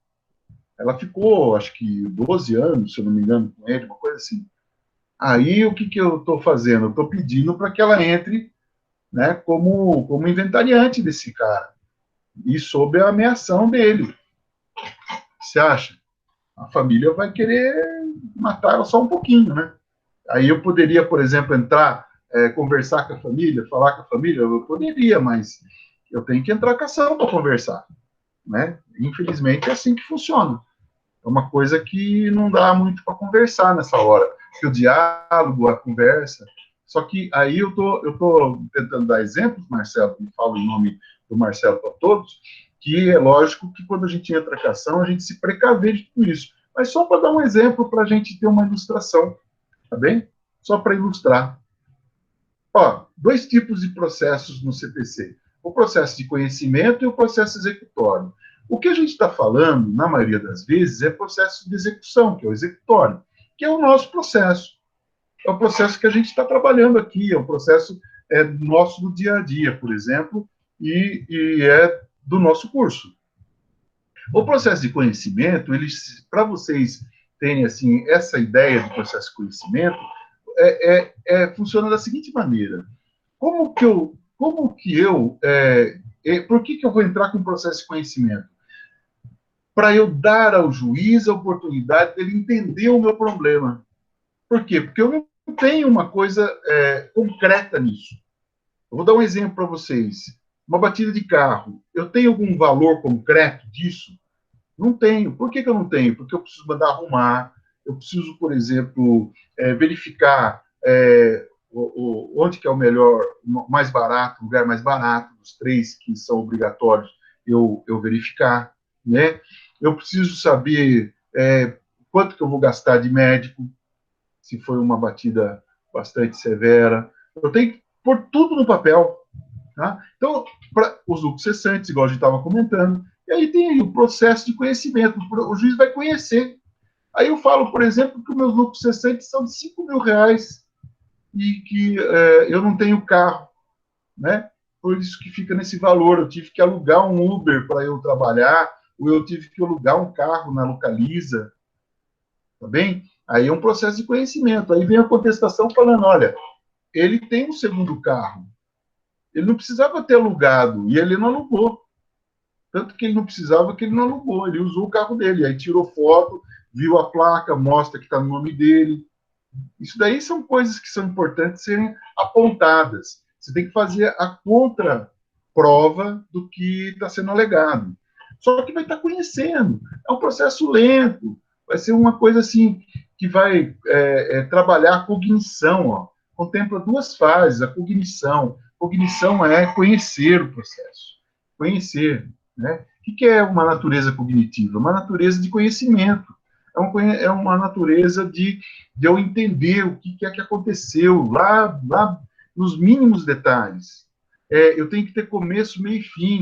Speaker 1: Ela ficou, acho que 12 anos, se eu não me engano, com ele, uma coisa assim. Aí, o que eu estou fazendo? Eu estou pedindo para que ela entre, né, como inventariante desse cara, e sob a ameação dele. Você acha? A família vai querer matar ela só um pouquinho, né? Aí eu poderia, por exemplo, entrar, conversar com a família, falar com a família, eu poderia, mas eu tenho que entrar com a ação para conversar, né? Infelizmente é assim que funciona. É uma coisa que não dá muito para conversar nessa hora, porque o diálogo, a conversa. Só que aí eu tô tentando dar exemplos, Marcelo, e falo em nome do Marcelo para todos, que é lógico que quando a gente entra com a ação, a gente se precaver de tudo isso. Mas só para dar um exemplo, para a gente ter uma ilustração, tá bem? Só para ilustrar. Ó, dois tipos de processos no CPC: o processo de conhecimento e o processo executório. O que a gente está falando, na maioria das vezes, é processo de execução, que é o executório, que é o nosso processo. É o processo que a gente está trabalhando aqui, é o processo nosso do dia a dia, por exemplo, e é do nosso curso. O processo de conhecimento, para vocês terem assim, essa ideia de processo de conhecimento, funciona da seguinte maneira: por que eu vou entrar com o processo de conhecimento? Para eu dar ao juiz a oportunidade dele entender o meu problema. Por quê? Porque eu não tenho uma coisa concreta nisso. Eu vou dar um exemplo para vocês. Uma batida de carro. Eu tenho algum valor concreto disso? Não tenho. Por que eu não tenho? Porque eu preciso mandar arrumar, eu preciso, por exemplo, verificar onde que é o melhor, mais barato, o lugar mais barato, dos três que são obrigatórios, eu verificar, né? Eu preciso saber quanto que eu vou gastar de médico, se foi uma batida bastante severa. Eu tenho que pôr tudo no papel. Tá? Então, para os lucros cessantes, igual a gente estava comentando, e aí tem aí o processo de conhecimento, o juiz vai conhecer. Aí eu falo, por exemplo, que os meus lucros cessantes são de R$ 5.000 e que eu não tenho carro, né? Por isso que fica nesse valor. Eu tive que alugar um Uber para eu trabalhar, ou eu tive que alugar um carro na Localiza, tá bem? Aí é um processo de conhecimento. Aí vem a contestação falando, olha, ele tem um segundo carro, ele não precisava ter alugado, e ele não alugou. Tanto que ele não precisava, que ele não alugou, ele usou o carro dele, aí tirou foto, viu a placa, mostra que está no nome dele. Isso daí são coisas que são importantes serem apontadas. Você tem que fazer a contraprova do que está sendo alegado. Só que vai estar conhecendo. É um processo lento. Vai ser uma coisa assim que vai trabalhar a cognição. Ó. Contempla duas fases. A cognição. Cognição é conhecer o processo. Conhecer. Né? O que é uma natureza cognitiva? Uma natureza de conhecimento. É uma natureza de eu entender o que é que aconteceu lá nos mínimos detalhes. Eu tenho que ter começo, meio e fim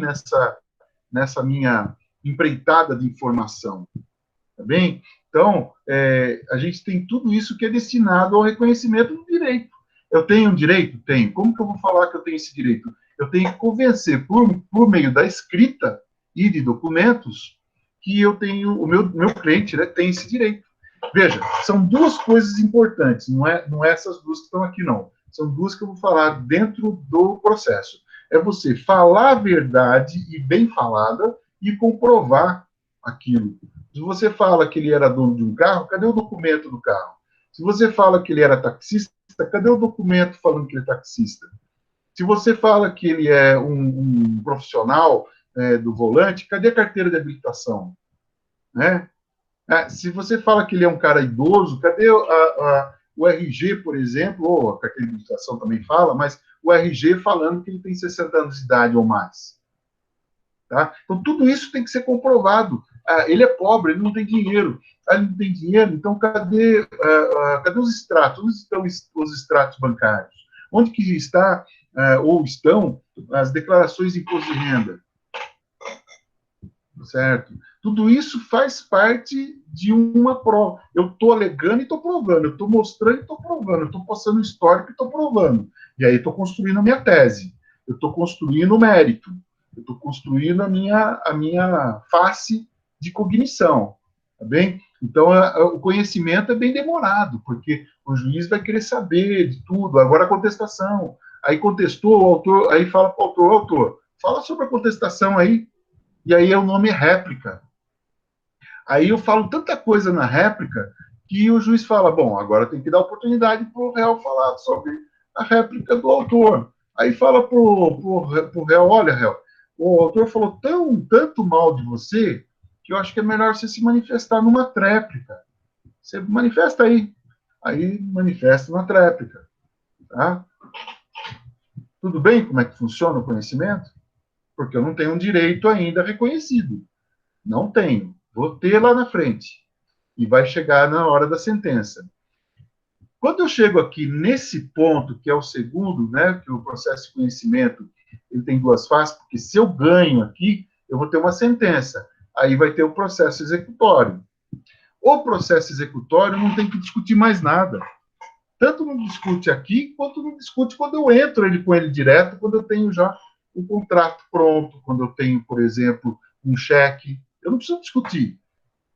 Speaker 1: nessa minha empreitada de informação, tá bem? Então, a gente tem tudo isso que é destinado ao reconhecimento do direito. Eu tenho um direito? Tenho. Como que eu vou falar que eu tenho esse direito? Eu tenho que convencer, por meio da escrita e de documentos, que eu tenho, o meu cliente, né, tem esse direito. Veja, são duas coisas importantes, não é essas duas que estão aqui, não. São duas que eu vou falar dentro do processo. É você falar a verdade e bem falada e comprovar aquilo. Se você fala que ele era dono de um carro, cadê o documento do carro? Se você fala que ele era taxista, cadê o documento falando que ele é taxista? Se você fala que ele é um profissional do volante, cadê a carteira de habilitação? Né? Se você fala que ele é um cara idoso, cadê o RG, por exemplo, ou a carteira de habilitação também fala, mas o RG falando que ele tem 60 anos de idade ou mais. Tá? Então, tudo isso tem que ser comprovado. Ele é pobre, ele não tem dinheiro. Ele não tem dinheiro, então cadê os extratos? Onde estão os extratos bancários? Onde que está ou estão as declarações de imposto de renda? Certo? Tudo isso faz parte de uma prova. Eu estou alegando e estou provando, eu estou mostrando e estou provando, eu estou passando histórico e estou provando. E aí estou construindo a minha tese, eu estou construindo o mérito, eu estou construindo a minha face de cognição. Tá bem? Então, o conhecimento é bem demorado, porque o juiz vai querer saber de tudo. Agora, a contestação. Aí contestou, o autor, aí fala para o autor, fala sobre a contestação aí, e aí o nome é réplica. Aí eu falo tanta coisa na réplica que o juiz fala, bom, agora tem que dar oportunidade para o réu falar sobre a réplica do autor. Aí fala para o réu, olha, réu, o autor falou tanto mal de você que eu acho que é melhor você se manifestar numa tréplica. Você manifesta aí. Aí manifesta na tréplica. Tá? Tudo bem como é que funciona o conhecimento? Porque eu não tenho um direito ainda reconhecido. Não tenho. Vou ter lá na frente. E vai chegar na hora da sentença. Quando eu chego aqui nesse ponto, que é o segundo, né, que o processo de conhecimento ele tem duas faces, porque se eu ganho aqui, eu vou ter uma sentença. Aí vai ter o processo executório. O processo executório não tem que discutir mais nada. Tanto não discute aqui, quanto não discute quando eu entro ele com ele direto, quando eu tenho já o contrato pronto, quando eu tenho, por exemplo, um cheque. Eu não preciso discutir.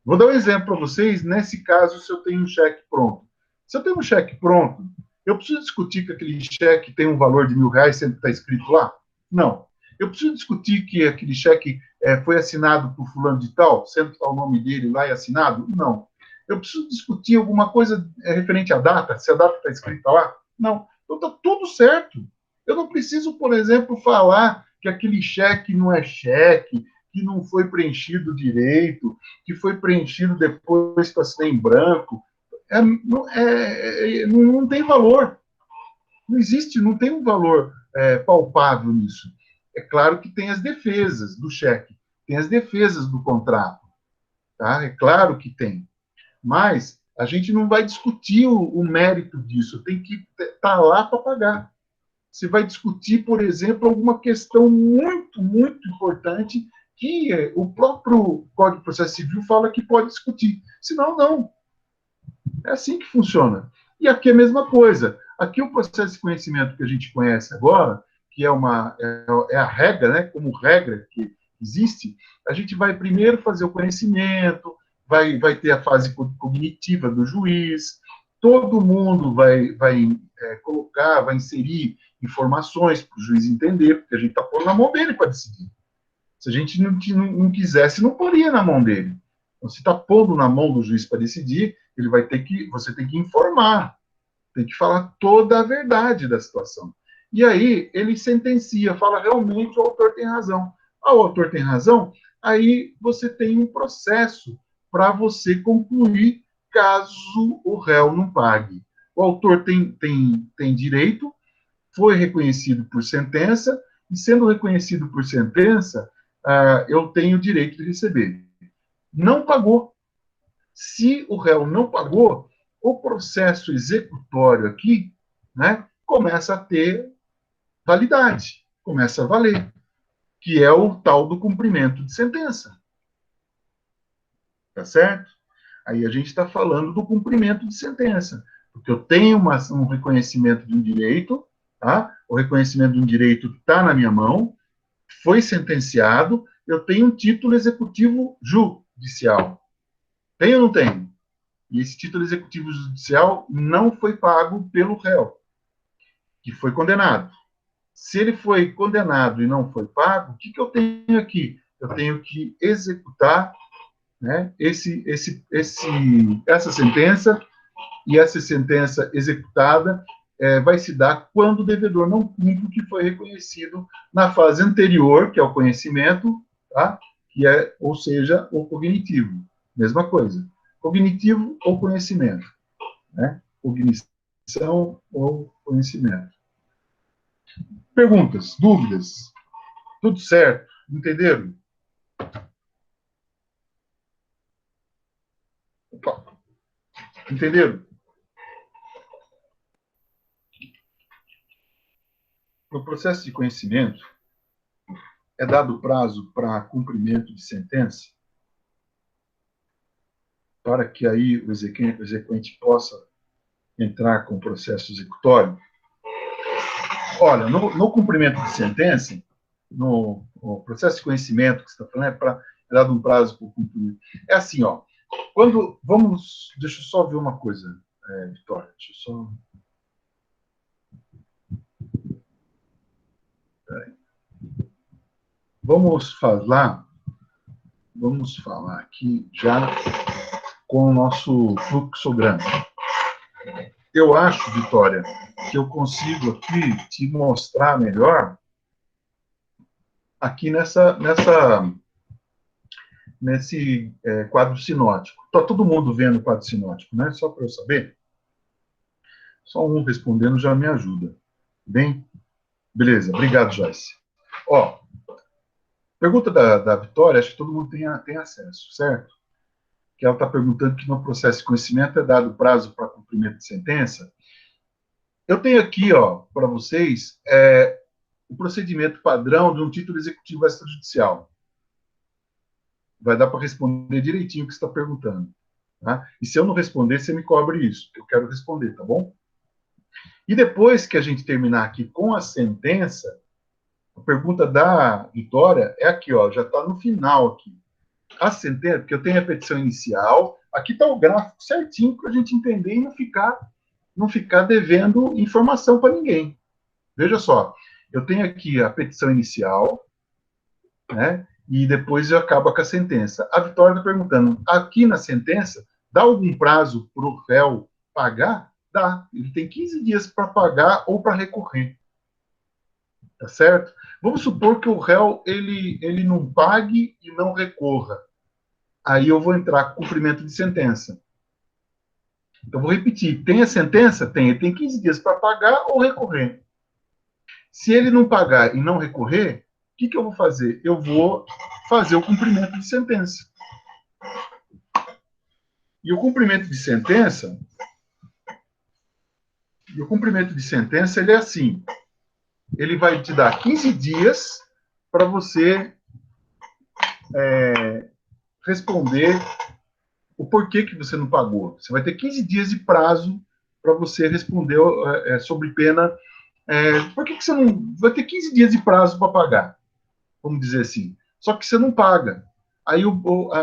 Speaker 1: Vou dar um exemplo para vocês, nesse caso, se eu tenho um cheque pronto. Se eu tenho um cheque pronto, eu preciso discutir que aquele cheque tem um valor de R$ 1.000, sempre está escrito lá? Não. Eu preciso discutir que aquele cheque foi assinado por fulano de tal, sempre está o nome dele lá e assinado? Não. Eu preciso discutir alguma coisa referente à data, se a data está escrita lá? Não. Então está tudo certo. Eu não preciso, por exemplo, falar que aquele cheque não é cheque, que não foi preenchido direito, que foi preenchido depois que eu assinei em branco. Não tem valor. Não existe, não tem um valor palpável nisso. É claro que tem as defesas do cheque, tem as defesas do contrato. Tá? É claro que tem. Mas a gente não vai discutir o mérito disso, tem que estar lá para pagar. Você vai discutir, por exemplo, alguma questão muito, muito importante que o próprio Código de Processo Civil fala que pode discutir. Senão, não. É assim que funciona. E aqui é a mesma coisa. Aqui o processo de conhecimento que a gente conhece agora, que é a regra, né, como regra que existe, a gente vai primeiro fazer o conhecimento, vai ter a fase cognitiva do juiz, todo mundo vai colocar, vai inserir informações para o juiz entender, porque a gente está pondo na mão dele para decidir. Se a gente não quisesse, não poria na mão dele. Então, se está pondo na mão do juiz para decidir, ele vai ter que, você tem que informar, tem que falar toda a verdade da situação. E aí ele sentencia, fala realmente o autor tem razão. Ah, o autor tem razão, aí você tem um processo para você concluir caso o réu não pague. O autor tem direito, foi reconhecido por sentença, e sendo reconhecido por sentença, eu tenho direito de receber. Não pagou. Se o réu não pagou, o processo executório aqui, né, começa a ter validade, começa a valer, que é o tal do cumprimento de sentença. Tá certo? Aí a gente está falando do cumprimento de sentença, porque eu tenho um reconhecimento de um direito, tá? O reconhecimento de um direito está na minha mão, foi sentenciado, eu tenho um título executivo judicial. Tem ou não tem? E esse título executivo judicial não foi pago pelo réu, que foi condenado. Se ele foi condenado e não foi pago, o que eu tenho aqui? Eu tenho que executar, né, essa sentença, e essa sentença executada vai se dar quando o devedor não cumpre o que foi reconhecido na fase anterior, que é o conhecimento, tá? Ou seja, o cognitivo. Mesma coisa. Cognitivo ou conhecimento. Né? Cognição ou conhecimento. Perguntas, dúvidas? Tudo certo? Entenderam? Opa. Entenderam? No processo de conhecimento, é dado prazo para cumprimento de sentença, para que aí o exequente possa entrar com o processo executório. Olha, no cumprimento de sentença, no processo de conhecimento que você está falando, é dado um prazo para o cumprimento. É assim, ó. Deixa eu só ver uma coisa, Vitória. Deixa eu só. Peraí. Vamos falar aqui já com o nosso fluxograma. Eu acho, Vitória, que eu consigo aqui te mostrar melhor aqui nesse quadro sinótico. Está todo mundo vendo o quadro sinótico, né? Só para eu saber. Só um respondendo já me ajuda. Bem? Beleza, obrigado, Joyce. Ó, pergunta da Vitória, acho que todo mundo tem acesso, certo? Que ela está perguntando que no processo de conhecimento é dado prazo para cumprimento de sentença. Eu tenho aqui, ó, para vocês, o procedimento padrão de um título executivo extrajudicial. Vai dar para responder direitinho o que você está perguntando. Tá? E se eu não responder, você me cobre isso, que eu quero responder, tá bom? E depois que a gente terminar aqui com a sentença, a pergunta da Vitória é aqui, ó, já está no final aqui. A sentença, porque eu tenho a petição inicial, aqui está o gráfico certinho para a gente entender e não ficar devendo informação para ninguém. Veja só, eu tenho aqui a petição inicial, né? E depois eu acabo com a sentença. A Vitória está perguntando, aqui na sentença, dá algum prazo para o réu pagar? Dá. Ele tem 15 dias para pagar ou para recorrer. Tá certo? Vamos supor que o réu ele não pague e não recorra. Aí eu vou entrar com cumprimento de sentença. Então, vou repetir. Tem a sentença? Tem. Ele tem 15 dias para pagar ou recorrer. Se ele não pagar e não recorrer, o que eu vou fazer? Eu vou fazer o cumprimento de sentença. E o cumprimento de sentença, ele é assim. Ele vai te dar 15 dias para você responder o porquê que você não pagou. Você vai ter 15 dias de prazo para você responder sobre pena. Por que você não... Vai ter 15 dias de prazo para pagar, vamos dizer assim. Só que você não paga. Aí,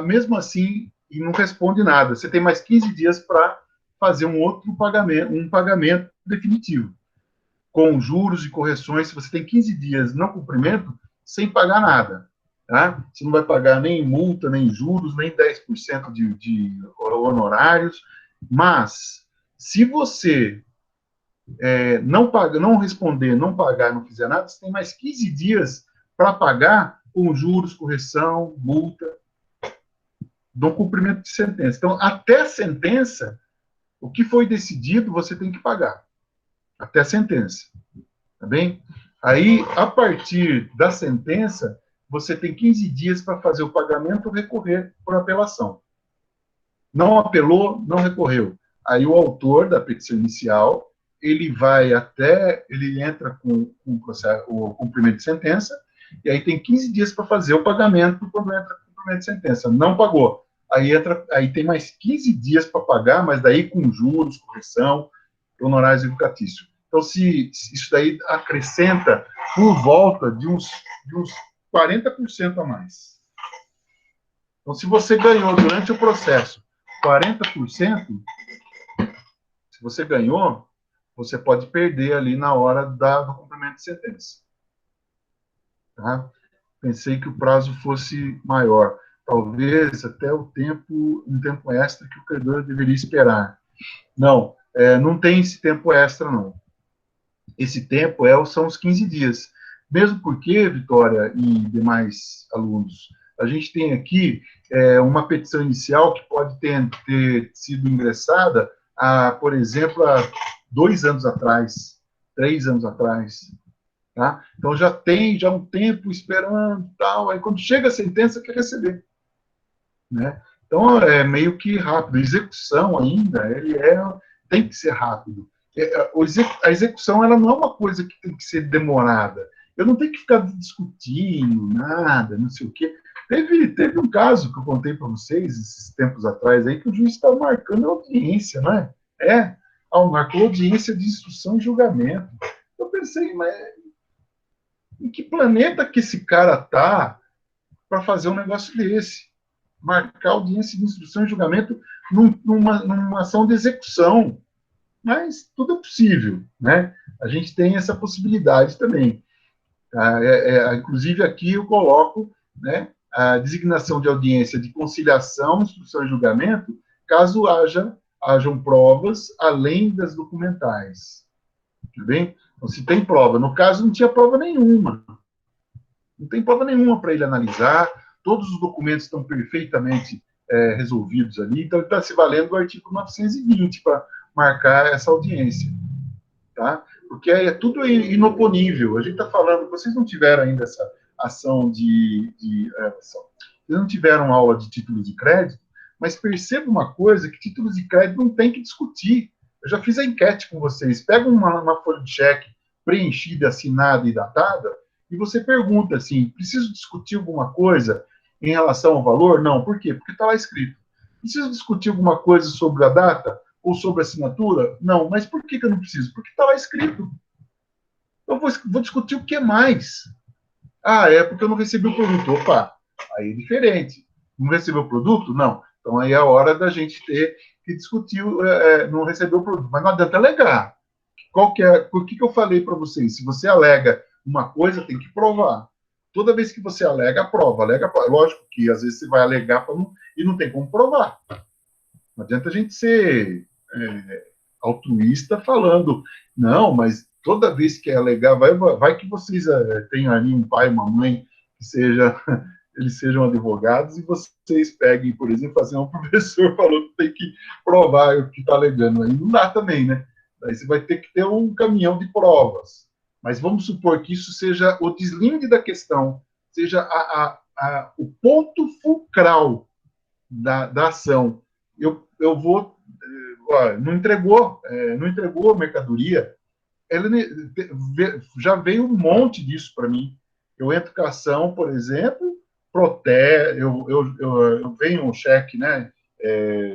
Speaker 1: mesmo assim, e não responde nada. Você tem mais 15 dias para fazer um pagamento definitivo, com juros e correções. Se você tem 15 dias não cumprimento, sem pagar nada. Tá? Você não vai pagar nem multa, nem juros, nem 10% de honorários. Mas, se você não responder, não pagar, não fizer nada, você tem mais 15 dias para pagar com juros, correção, multa, do cumprimento de sentença. Então, até a sentença, o que foi decidido, você tem que pagar. Até a sentença. Tá bem? Aí, a partir da sentença, você tem 15 dias para fazer o pagamento ou recorrer por apelação. Não apelou, não recorreu. Aí o autor da petição inicial, ele entra com o cumprimento de sentença, e aí tem 15 dias para fazer o pagamento quando entra com o cumprimento de sentença. Não pagou. Aí tem mais 15 dias para pagar, mas daí com juros, correção, honorários educatícios. Então, se isso daí acrescenta por volta de uns 40% a mais. Então, se você ganhou durante o processo 40%, se você ganhou, você pode perder ali na hora do cumprimento de sentença. Tá? Pensei que o prazo fosse maior. Talvez até um tempo extra que o credor deveria esperar. Não, não tem esse tempo extra, não. Esse tempo são os 15 dias. Mesmo porque, Vitória e demais alunos, a gente tem aqui uma petição inicial que pode ter sido ingressada, por exemplo, há 2 anos atrás, 3 anos atrás. Tá? Então, já tem um tempo esperando, tal, aí quando chega a sentença, quer receber. Né? Então, é meio que rápido. A execução ainda, tem que ser rápido. A execução ela não é uma coisa que tem que ser demorada. Eu não tenho que ficar discutindo nada, não sei o quê. Teve um caso que eu contei para vocês esses tempos atrás aí que o juiz estava marcando a audiência, não é? Marcou audiência de instrução e julgamento. Eu pensei, mas em que planeta que esse cara tá para fazer um negócio desse? marcar audiência de instrução e julgamento numa ação de execução. Mas tudo é possível, né? A gente tem essa possibilidade também. Inclusive, aqui eu coloco, né, a designação de audiência de conciliação, instrução e julgamento, caso hajam provas além das documentais. Tudo bem? Então, se tem prova. No caso, não tinha prova nenhuma. Não tem prova nenhuma para ele analisar, todos os documentos estão perfeitamente resolvidos ali, então ele está se valendo do artigo 920 para marcar essa audiência. Tá? Porque é tudo inoponível. A gente está falando, vocês não tiveram ainda essa ação vocês não tiveram aula de títulos de crédito, mas perceba uma coisa, que títulos de crédito não tem que discutir. Eu já fiz a enquete com vocês. Pega uma folha de cheque preenchida, assinada e datada, e você pergunta assim, preciso discutir alguma coisa em relação ao valor? Não. Por quê? Porque está lá escrito. Preciso discutir alguma coisa sobre a data ou sobre a assinatura? Não. Mas por que eu não preciso? Porque está lá escrito. Eu vou discutir o que mais. É porque eu não recebi o produto. Opa, aí é diferente. Não recebeu o produto? Não. Então aí é a hora da gente ter que discutir, não receber o produto. Mas não adianta alegar. Por que eu falei para vocês? Se você alega uma coisa, tem que provar. Toda vez que você alega, prova. Lógico que às vezes você vai alegar e não tem como provar. Não adianta a gente ser altruísta falando, não, mas toda vez que alegar, vai que vocês tenham ali um pai, uma mãe, eles sejam advogados e vocês peguem, por exemplo, fazer um professor falou que tem que provar o que está alegando. Aí não dá também, né? Aí você vai ter que ter um caminhão de provas. Mas vamos supor que isso seja o deslinde da questão, seja o ponto fulcral da ação. Eu vou... não entregou a mercadoria. Já veio um monte disso para mim. Eu entro com a ação, por exemplo, eu venho um cheque, né,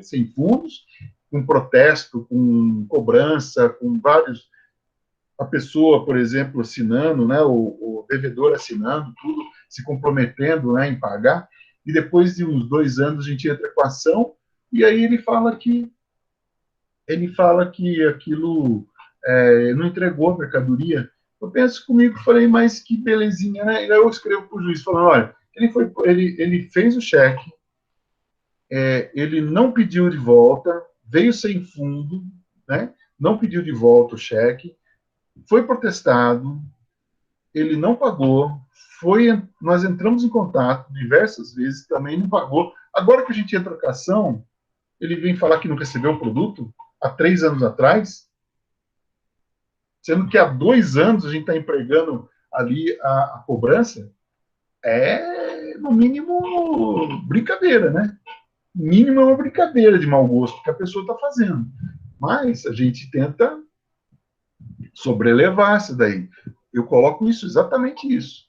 Speaker 1: sem fundos, com protesto, com cobrança, com vários... A pessoa, por exemplo, assinando, né, o devedor assinando, tudo, se comprometendo, né, em pagar, e depois de uns 2 anos a gente entra com a ação, e aí ele fala que aquilo não entregou a mercadoria. Eu penso comigo, falei, mas que belezinha, né? E aí eu escrevo para o juiz, falando, olha, ele fez o cheque, ele não pediu de volta, veio sem fundo, né? Não pediu de volta o cheque, foi protestado, ele não pagou, nós entramos em contato diversas vezes, também não pagou. Agora que a gente entra com a ação, ele vem falar que não recebeu o produto há 3 anos atrás, sendo que há 2 anos a gente está empregando ali a cobrança. No mínimo, brincadeira, né? No mínimo é uma brincadeira de mau gosto que a pessoa está fazendo. Mas a gente tenta sobrelevar isso daí. Eu coloco exatamente isso.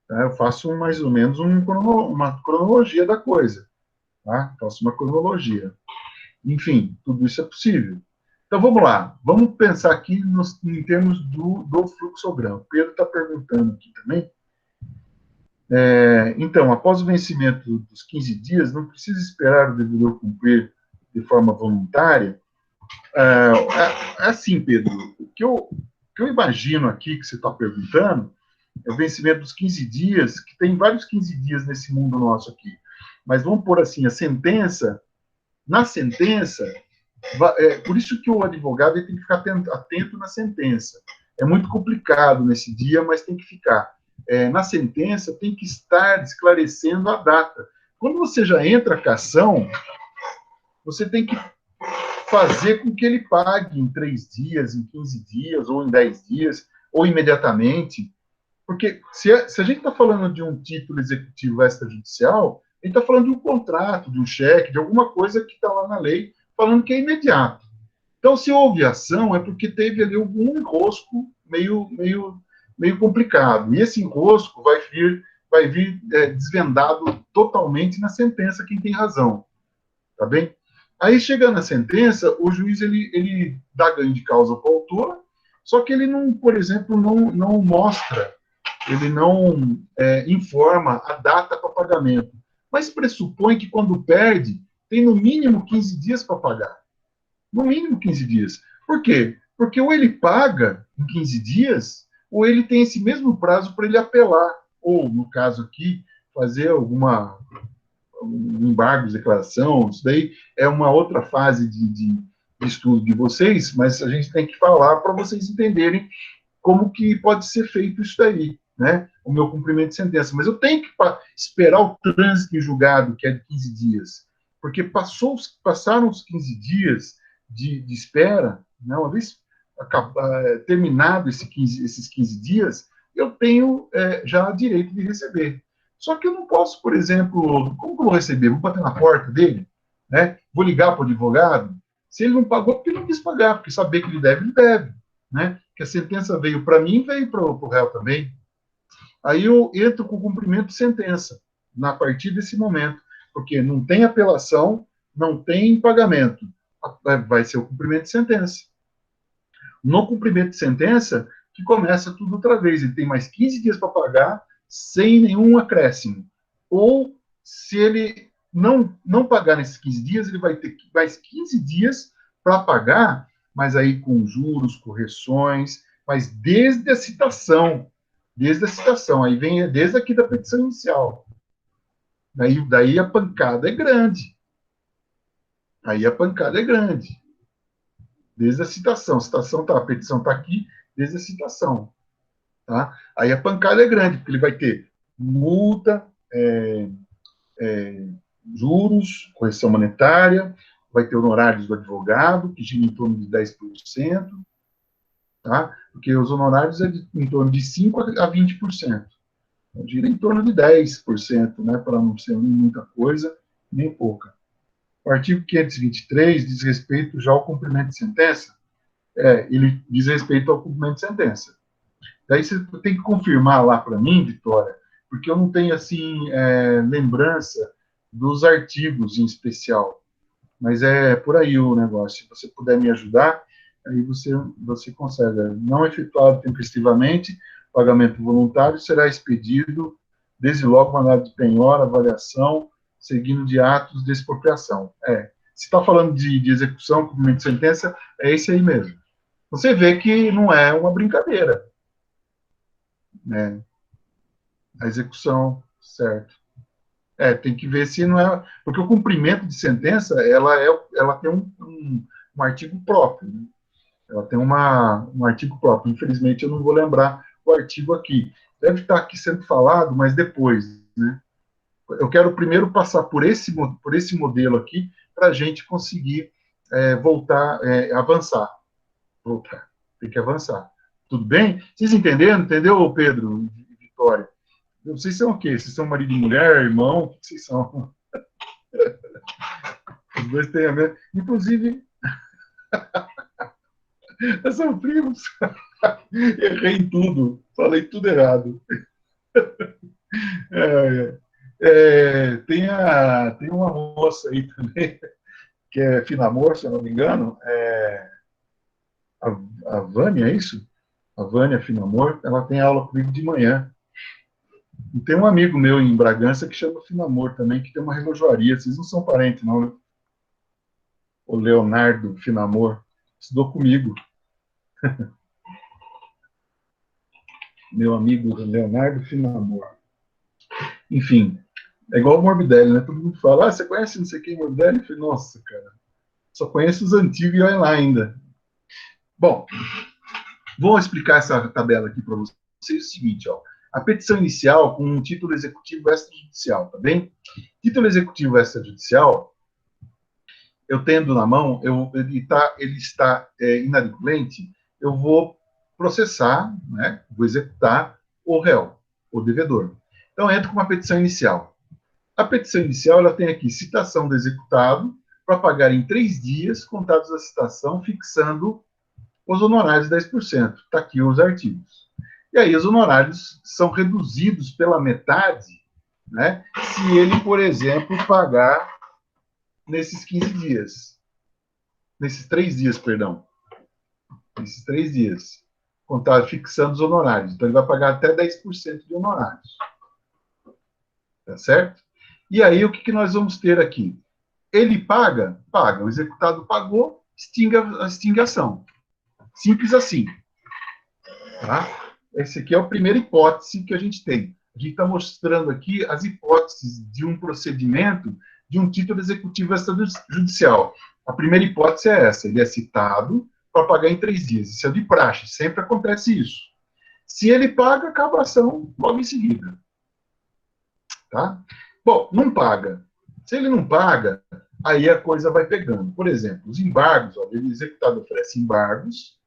Speaker 1: Tá? Eu faço mais ou menos uma cronologia da coisa. Tá? Faço uma cronologia. Enfim, tudo isso é possível. Então, vamos lá. Vamos pensar aqui em termos do fluxograma. O Pedro está perguntando aqui também. Então, após o vencimento dos 15 dias, não precisa esperar o devedor cumprir de forma voluntária? Assim, Pedro, o que eu imagino aqui que você está perguntando é o vencimento dos 15 dias, que tem vários 15 dias nesse mundo nosso aqui. Mas vamos pôr assim, a sentença... Na sentença, por isso que o advogado tem que ficar atento na sentença. É muito complicado nesse dia, mas tem que ficar. Na sentença, tem que estar esclarecendo a data. Quando você já entra com a ação, você tem que fazer com que ele pague em 3 dias, em 15 dias, ou em 10 dias, ou imediatamente. Porque se a gente está falando de um título executivo extrajudicial, a gente está falando de um contrato, de um cheque, de alguma coisa que está lá na lei, falando que é imediato. Então, se houve ação, é porque teve ali algum enrosco meio complicado. E esse enrosco vai vir desvendado totalmente na sentença, quem tem razão. Tá bem? Aí, chegando na sentença, o juiz ele dá ganho de causa para o autor, só que ele não, por exemplo, não mostra, ele não informa a data para pagamento. mas pressupõe que quando perde, tem no mínimo 15 dias para pagar. No mínimo 15 dias. Por quê? Porque ou ele paga em 15 dias, ou ele tem esse mesmo prazo para ele apelar. Ou, no caso aqui, fazer um embargo de declaração. Isso daí é uma outra fase de estudo de vocês, mas a gente tem que falar para vocês entenderem como que pode ser feito isso daí, né? O meu cumprimento de sentença. Mas eu tenho que esperar o trânsito em julgado, que é de 15 dias. Porque passaram os 15 dias de espera, né? Uma vez terminado esses 15 dias, eu tenho já direito de receber. Só que eu não posso, por exemplo, como que eu vou receber? Vou bater na porta dele? Né? Vou ligar para o advogado? Se ele não pagou, porque não quis pagar, porque saber que ele deve. Né? Que a sentença veio para mim, veio para o réu também. Aí eu entro com o cumprimento de sentença, a partir desse momento, porque não tem apelação, não tem pagamento. Vai ser o cumprimento de sentença. No cumprimento de sentença, que começa tudo outra vez. Ele tem mais 15 dias para pagar, sem nenhum acréscimo. Ou, se ele não pagar nesses 15 dias, ele vai ter mais 15 dias para pagar, mas aí com juros, correções, mas desde a citação. Desde a citação. Aí vem desde aqui da petição inicial. Daí a pancada é grande. Aí a pancada é grande. Desde a citação. A petição está aqui, desde a citação. Tá? Aí a pancada é grande, porque ele vai ter multa, juros, correção monetária, vai ter honorários do advogado, que gira em torno de 10%, tá? Porque os honorários é em torno de 5% a 20%. Então, gira em torno de 10%, né? Para não ser muita coisa, nem pouca. O artigo 523 diz respeito já ao cumprimento de sentença. Ele diz respeito ao cumprimento de sentença. Daí você tem que confirmar lá para mim, Vitória, porque eu não tenho, assim, lembrança dos artigos em especial. Mas é por aí o negócio. Se você puder me ajudar, aí você consegue. Não efetuado tempestivamente, pagamento voluntário será expedido, desde logo, mandado de penhora, avaliação, seguindo de atos de expropriação. Se está falando de execução, cumprimento de sentença, é esse aí mesmo. Você vê que não é uma brincadeira, né? A execução, certo. Tem que ver se não é... Porque o cumprimento de sentença, ela tem um artigo próprio, né? Ela tem um artigo próprio. Infelizmente, eu não vou lembrar o artigo aqui. Deve estar aqui sendo falado, mas depois, né? Eu quero primeiro passar por esse modelo aqui, para a gente conseguir voltar, avançar. Voltar. Tem que avançar. Tudo bem? Vocês entenderam? Entendeu, Pedro e Vitória? Vocês são o quê? Vocês são marido e mulher, irmão? O que vocês são? Os dois têm a mesma. Inclusive, são primos. Errei em tudo. Falei tudo errado. Tem uma moça aí também, que é Finamor, se eu não me engano. A Vânia, é isso? A Vânia Finamor. Ela tem aula comigo de manhã. E tem um amigo meu em Bragança que chama Finamor também, que tem uma relojoaria. Vocês não são parentes, não, né? O Leonardo Finamor estudou comigo. Meu amigo Leonardo Finamor. Enfim, é igual o Morbidelli, né? Todo mundo fala, você conhece não sei quem Morbidelli? Eu falei, nossa, cara, só conheço os antigos e olha lá ainda. Bom, vou explicar essa tabela aqui para vocês. O seguinte, ó, a petição inicial com um título executivo extrajudicial, tá bem? Título executivo extrajudicial, eu tendo na mão, ele está inadimplente, eu vou processar, né? Vou executar o réu, o devedor. Então, entro com uma petição inicial. A petição inicial ela tem aqui citação do executado para pagar em 3 dias, contados da citação, fixando os honorários de 10%. Está aqui os artigos. E aí os honorários são reduzidos pela metade, né, se ele, por exemplo, pagar nesses 15 dias. Nesses 3 dias, perdão. Nesses 3 dias. Contado, fixando os honorários. Então, ele vai pagar até 10% de honorários. Tá certo? E aí, o que nós vamos ter aqui? Ele paga? Paga. O executado pagou, extingue a ação. Simples assim. Tá? Essa aqui é a primeira hipótese que a gente tem. A gente está mostrando aqui as hipóteses de um procedimento de um título executivo extrajudicial. A primeira hipótese é essa, ele é citado para pagar em 3 dias. Isso é de praxe, sempre acontece isso. Se ele paga, acaba a ação logo em seguida. Tá? Bom, não paga. Se ele não paga, aí a coisa vai pegando. Por exemplo, os embargos, ó, o executado oferece embargos,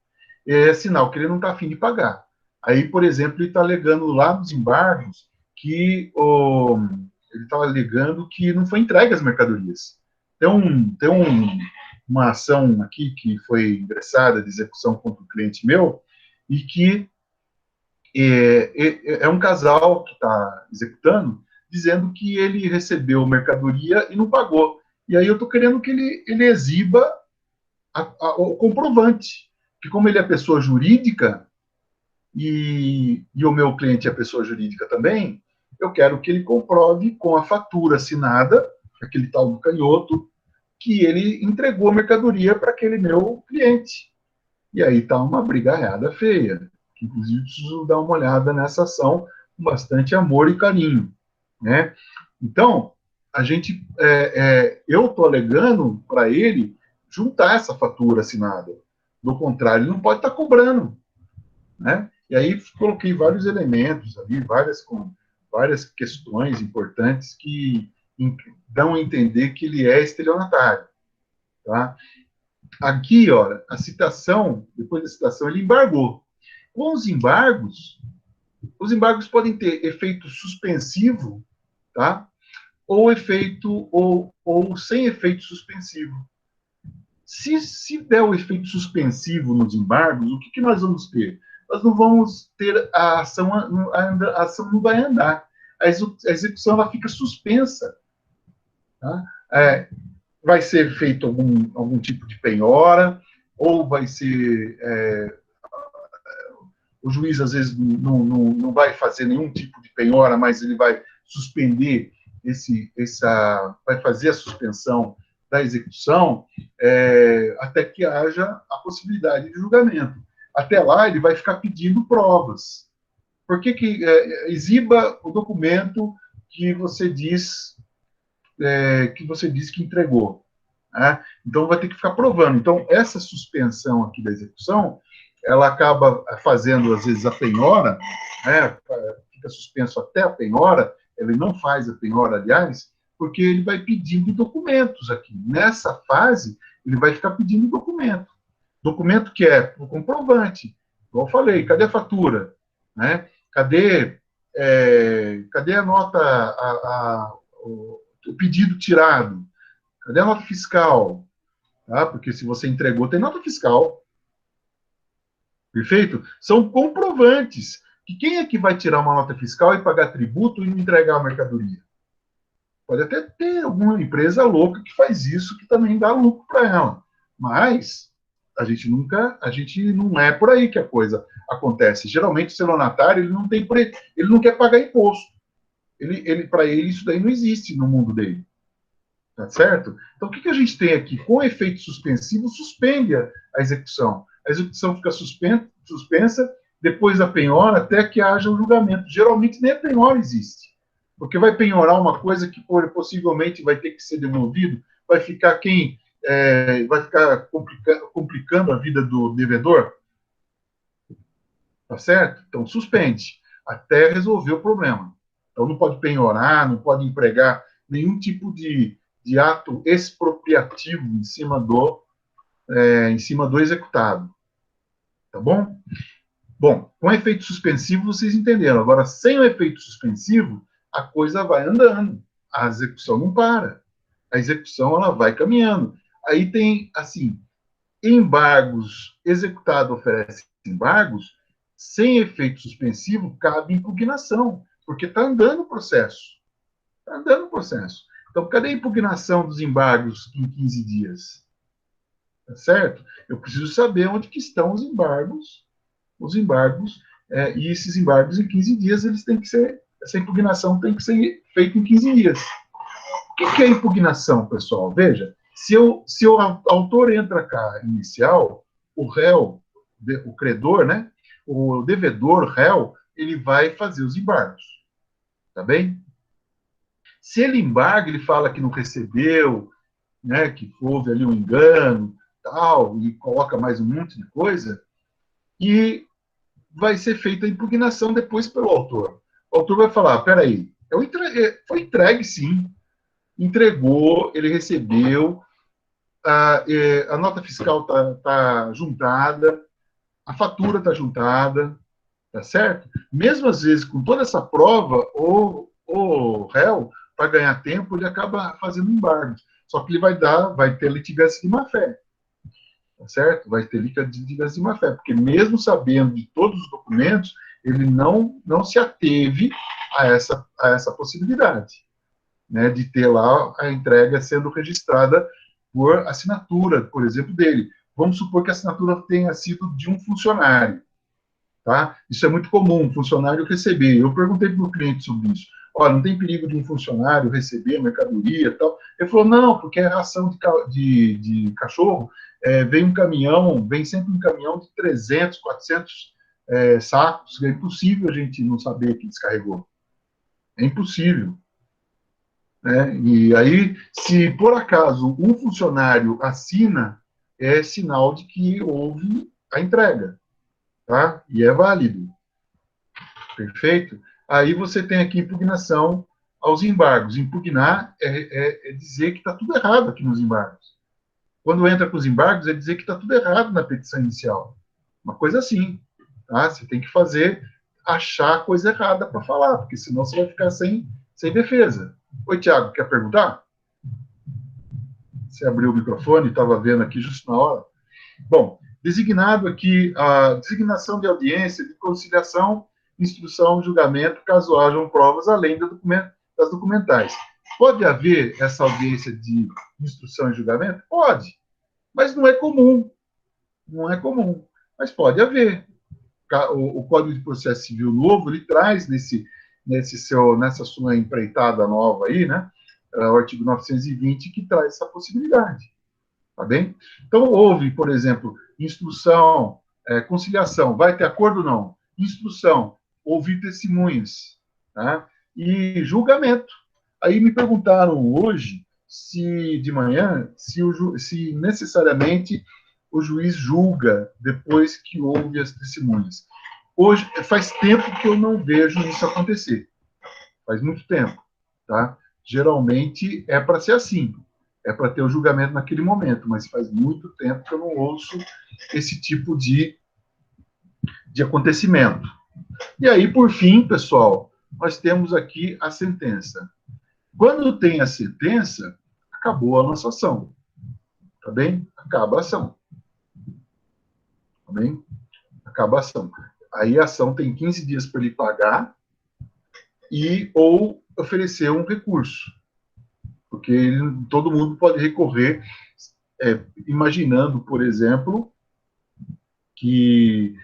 Speaker 1: é sinal que ele não está afim de pagar. Aí, por exemplo, ele está alegando lá nos embargos que ele está alegando que não foi entregue as mercadorias. Uma ação aqui que foi ingressada de execução contra o cliente meu e que é um casal que está executando dizendo que ele recebeu mercadoria e não pagou. E aí eu estou querendo que ele exiba o comprovante, que como ele é pessoa jurídica, e o meu cliente é pessoa jurídica também, eu quero que ele comprove com a fatura assinada, aquele tal do canhoto, que ele entregou a mercadoria para aquele meu cliente. E aí está uma brigalhada feia, que inclusive preciso dar uma olhada nessa ação com bastante amor e carinho, né? Então, eu estou alegando para ele juntar essa fatura assinada. Do contrário, ele não pode estar cobrando, né? E aí coloquei vários elementos ali, várias questões importantes que dão a entender que ele é estelionatário, tá? Aqui, ó, a citação, depois da citação, ele embargou. Com os embargos podem ter efeito suspensivo, tá? Ou sem efeito suspensivo. Se der o efeito suspensivo nos embargos, o que nós vamos ter? Nós não vamos ter a ação não vai andar. A execução ela fica suspensa. Tá? Vai ser feito algum tipo de penhora, ou vai ser... o juiz, às vezes, não vai fazer nenhum tipo de penhora, mas ele vai suspender vai fazer a suspensão da execução até que haja a possibilidade de julgamento. Até lá, ele vai ficar pedindo provas. Por que exiba o documento que você diz que entregou? Né? Então, vai ter que ficar provando. Então, essa suspensão aqui da execução, ela acaba fazendo, às vezes, a penhora, né? Fica suspenso até a penhora, ele não faz a penhora, aliás, porque ele vai pedindo documentos aqui. Nessa fase, ele vai ficar pedindo documento. Documento que é o comprovante. Igual eu falei, cadê a fatura? Né? Cadê a nota, o pedido tirado? Cadê a nota fiscal? Tá? Porque se você entregou, tem nota fiscal. Perfeito? São comprovantes. Que quem é que vai tirar uma nota fiscal e pagar tributo e não entregar a mercadoria? Pode até ter alguma empresa louca que faz isso, que também dá lucro para ela. Mas a gente não é por aí que a coisa acontece. Geralmente o estelionatário ele não quer pagar imposto. Para ele isso daí não existe no mundo dele. Tá certo? Então, o que a gente tem aqui? Com efeito suspensivo, suspende a execução. A execução fica suspensa depois da penhora até que haja um julgamento. Geralmente nem a penhora existe. Porque vai penhorar uma coisa que possivelmente vai ter que ser devolvido, vai ficar complicando a vida do devedor. Tá certo? Então, suspende até resolver o problema. Então, não pode penhorar, não pode empregar nenhum tipo de ato expropriativo em cima do executado. Tá bom? Bom, com efeito suspensivo, vocês entenderam. Agora, sem o efeito suspensivo, a coisa vai andando. A execução não para. A execução ela vai caminhando. Aí tem, assim, embargos, executado oferece embargos, sem efeito suspensivo, cabe impugnação, porque está andando o processo. Está andando o processo. Então, cadê a impugnação dos embargos em 15 dias? Tá certo? Eu preciso saber onde que estão os embargos, e esses embargos em 15 dias, essa impugnação tem que ser feita em 15 dias. O que é impugnação, pessoal? Veja, se o autor entra cá inicial, o réu, o credor, né? O devedor, réu, ele vai fazer os embargos, tá bem? Se ele embarga, ele fala que não recebeu, né, que houve ali um engano, tal, e coloca mais um monte de coisa, e vai ser feita a impugnação depois pelo autor. O autor vai falar, peraí, foi entregue sim, entregou, ele recebeu, a nota fiscal está juntada, a fatura está juntada, tá certo? Mesmo às vezes com toda essa prova, o réu, para ganhar tempo, ele acaba fazendo embargo. Só que ele vai ter litigância de má-fé, tá certo? Vai ter litigância de má-fé, porque mesmo sabendo de todos os documentos, ele não se ateve a essa possibilidade, né, de ter lá a entrega sendo registrada por assinatura, por exemplo, dele. Vamos supor que a assinatura tenha sido de um funcionário. Tá? Isso é muito comum, um funcionário receber. Eu perguntei para o cliente sobre isso. Olha, não tem perigo de um funcionário receber mercadoria e tal? Ele falou, não, porque é ração de cachorro, vem um caminhão, vem sempre um caminhão de 300, 400 sacos, é impossível a gente não saber que descarregou. É impossível. Né? E aí, se por acaso um funcionário assina, é sinal de que houve a entrega, tá? E é válido. Perfeito? Aí você tem aqui impugnação aos embargos. Impugnar é dizer que está tudo errado aqui nos embargos. Quando entra com os embargos, é dizer que está tudo errado na petição inicial. Uma coisa assim. Tá? Você tem que achar coisa errada para falar, porque senão você vai ficar sem defesa. Oi, Tiago, quer perguntar? Você abriu o microfone, estava vendo aqui justo na hora. Bom, designado aqui a designação de audiência de conciliação, instrução, julgamento, caso hajam provas além das documentais. Pode haver essa audiência de instrução e julgamento? Pode, mas não é comum. Não é comum, mas pode haver. O Código de Processo Civil novo, ele traz nessa sua empreitada nova aí, né, o artigo 920, que traz essa possibilidade. Tá bem? Então, houve, por exemplo, instrução, conciliação, vai ter acordo ou não? Instrução, ouvir testemunhas, tá? E julgamento. Aí me perguntaram hoje, de manhã, se necessariamente o juiz julga depois que ouve as testemunhas. Hoje, faz tempo que eu não vejo isso acontecer. Faz muito tempo, tá? Geralmente é para ser assim. É para ter o julgamento naquele momento, mas faz muito tempo que eu não ouço esse tipo de acontecimento. E aí, por fim, pessoal, nós temos aqui a sentença. Quando tem a sentença, acabou a nossa ação. Tá bem? Acaba a ação. Tá bem? Acaba a ação. Aí a ação tem 15 dias para ele pagar ou oferecer um recurso. Porque todo mundo pode recorrer, imaginando, por exemplo, que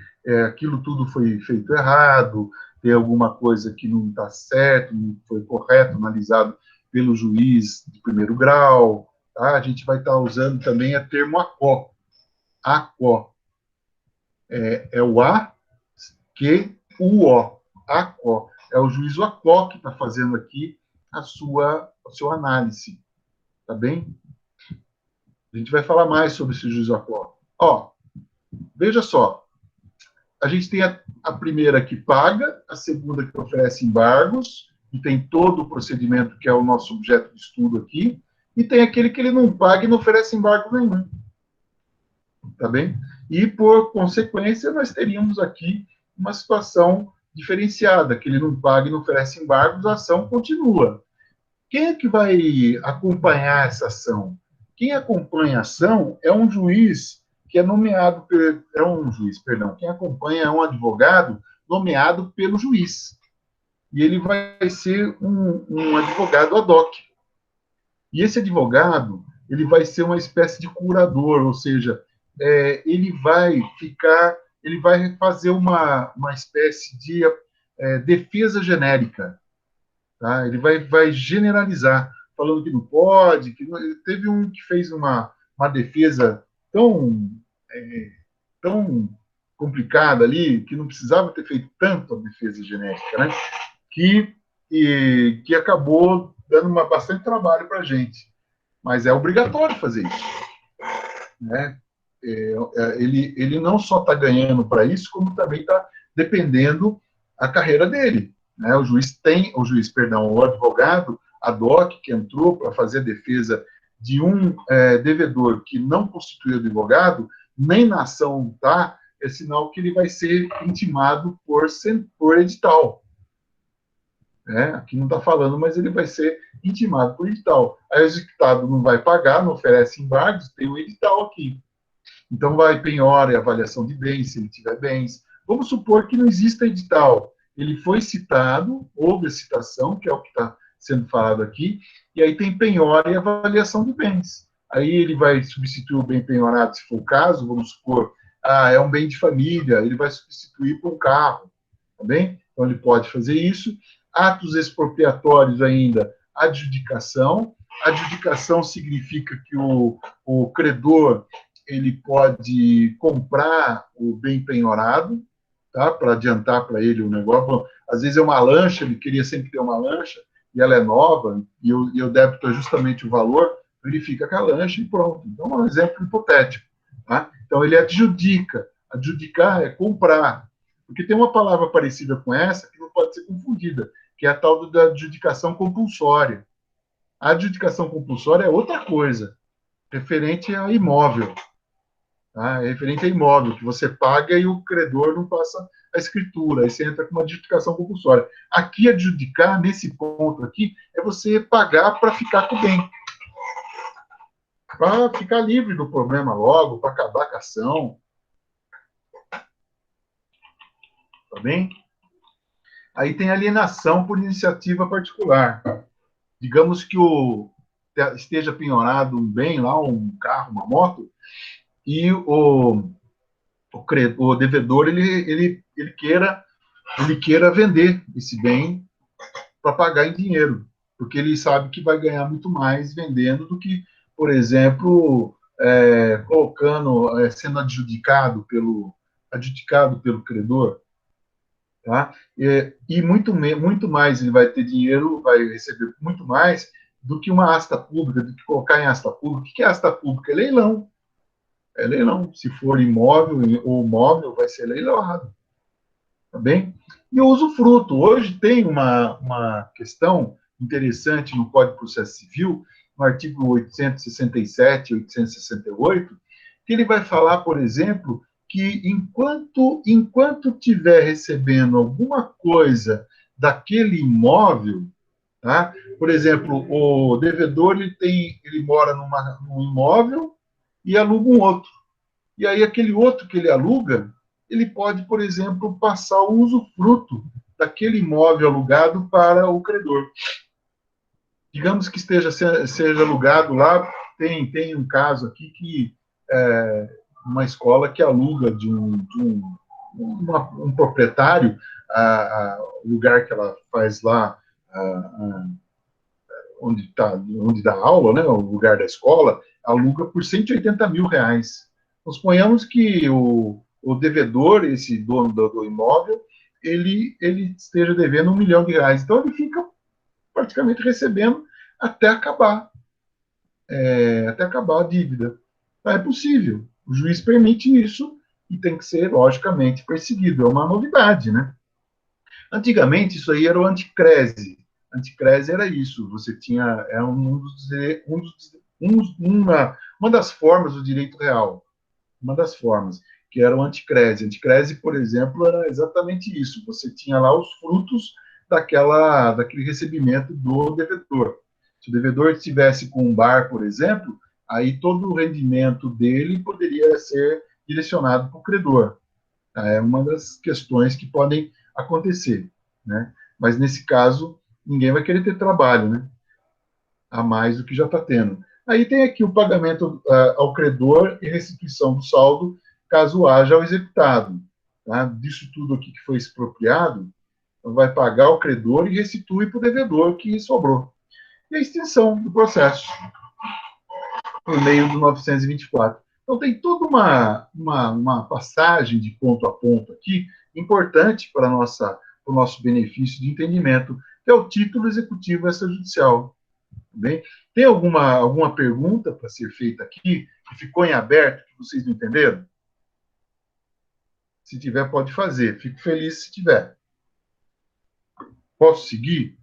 Speaker 1: aquilo tudo foi feito errado, tem alguma coisa que não está certo, não foi correto, analisado pelo juiz de primeiro grau. Tá? A gente vai estar usando também o termo ACO. ACO. É o A, que o O. ACO. É o juiz ACO que está fazendo aqui a sua análise. Tá bem? A gente vai falar mais sobre esse juiz ACO. Ó, veja só. A gente tem a primeira que paga, a segunda que oferece embargos, e tem todo o procedimento que é o nosso objeto de estudo aqui, e tem aquele que ele não paga e não oferece embargo nenhum. Tá bem? E, por consequência, nós teríamos aqui uma situação diferenciada, que ele não paga e não oferece embargos, a ação continua. Quem é que vai acompanhar essa ação? Quem acompanha a ação é um juiz que é nomeado, quem acompanha é um advogado nomeado pelo juiz. E ele vai ser um advogado ad hoc. E esse advogado, ele vai ser uma espécie de curador, ou seja, ele vai fazer uma espécie de defesa genérica. Tá? Ele vai generalizar, falando que não pode, teve um que fez uma defesa tão, tão complicada ali, que não precisava ter feito tanto a defesa genética, né? Que acabou dando bastante trabalho para a gente. Mas é obrigatório fazer isso, né? Ele não só está ganhando para isso, como também está dependendo a carreira dele, né? O advogado, a DOC, que entrou para fazer a defesa de um devedor que não constitui advogado, nem na ação está, é sinal que ele vai ser intimado por edital. Aqui não está falando, mas ele vai ser intimado por edital. Aí o executado não vai pagar, não oferece embargos, tem um edital aqui. Então vai penhora e avaliação de bens, se ele tiver bens. Vamos supor que não exista edital. Ele foi citado, houve a citação, que é o que está sendo falado aqui, e aí tem penhora e avaliação de bens. Aí ele vai substituir o bem penhorado, se for o caso, vamos supor, é um bem de família, ele vai substituir por um carro, tá bem? Então ele pode fazer isso. Atos expropriatórios ainda, adjudicação. Adjudicação significa que o credor ele pode comprar o bem penhorado, tá? Para adiantar para ele o negócio. Às vezes é uma lancha, ele queria sempre ter uma lancha, e ela é nova, e eu débito é justamente o valor, ele fica com a lancha e pronto. Então, é um exemplo hipotético. Tá? Então, ele adjudica. Adjudicar é comprar. Porque tem uma palavra parecida com essa que não pode ser confundida, que é a tal da adjudicação compulsória. A adjudicação compulsória é outra coisa, referente a imóvel. Tá? É referente a imóvel, que você paga e o credor não passa a escritura, aí você entra com uma adjudicação compulsória. Aqui, adjudicar, nesse ponto aqui, é você pagar para ficar com o bem. Para ficar livre do problema logo, para acabar com a ação. Tá bem? Aí tem alienação por iniciativa particular. Digamos que esteja penhorado um bem lá, um carro, uma moto, e o devedor ele queira vender esse bem para pagar em dinheiro, porque ele sabe que vai ganhar muito mais vendendo do que, por exemplo, sendo adjudicado pelo credor. Tá? E muito mais ele vai ter dinheiro, vai receber muito mais do que uma asta pública, do que colocar em asta pública. O que é asta pública? É leilão. É leilão. Se for imóvel ou móvel, vai ser leilado. Tá bem? E o usufruto. Hoje tem uma questão interessante no Código de Processo Civil, no artigo 867 e 868, que ele vai falar, por exemplo, que enquanto tiver recebendo alguma coisa daquele imóvel, tá? Por exemplo, o devedor ele mora num imóvel e aluga um outro. E aí aquele outro que ele aluga, ele pode, por exemplo, passar o usufruto daquele imóvel alugado para o credor. Digamos que seja alugado lá, tem um caso aqui que uma escola que aluga de um proprietário o lugar que ela faz lá, onde dá aula, né, o lugar da escola, aluga por R$180 mil. Suponhamos que o devedor, esse dono do imóvel, ele esteja devendo R$1 milhão. Então, ele fica praticamente recebendo até acabar a dívida. É possível. O juiz permite isso e tem que ser, logicamente, perseguido. É uma novidade, né? Antigamente, isso aí era o anticrese. Anticrese era isso. Você tinha uma das formas do direito real. Uma das formas, que era o anticrese. Anticrese, por exemplo, era exatamente isso. Você tinha lá os frutos daquele recebimento do devedor. Se o devedor estivesse com um bar, por exemplo, aí todo o rendimento dele poderia ser direcionado para o credor. É uma das questões que podem acontecer, né? Mas, nesse caso, ninguém vai querer ter trabalho, né? A mais do que já está tendo. Aí tem aqui o pagamento ao credor e restituição do saldo, caso haja o executado. Tá? Disso tudo aqui que foi expropriado, vai pagar ao credor e restitui para o devedor que sobrou. e a extinção do processo, por meio do 924. Então, tem toda uma passagem de ponto a ponto aqui, importante para o nosso benefício de entendimento, que é o título executivo extrajudicial. Bem? Tem alguma pergunta para ser feita aqui, que ficou em aberto, que vocês não entenderam? Se tiver, pode fazer. Fico feliz se tiver. Posso seguir?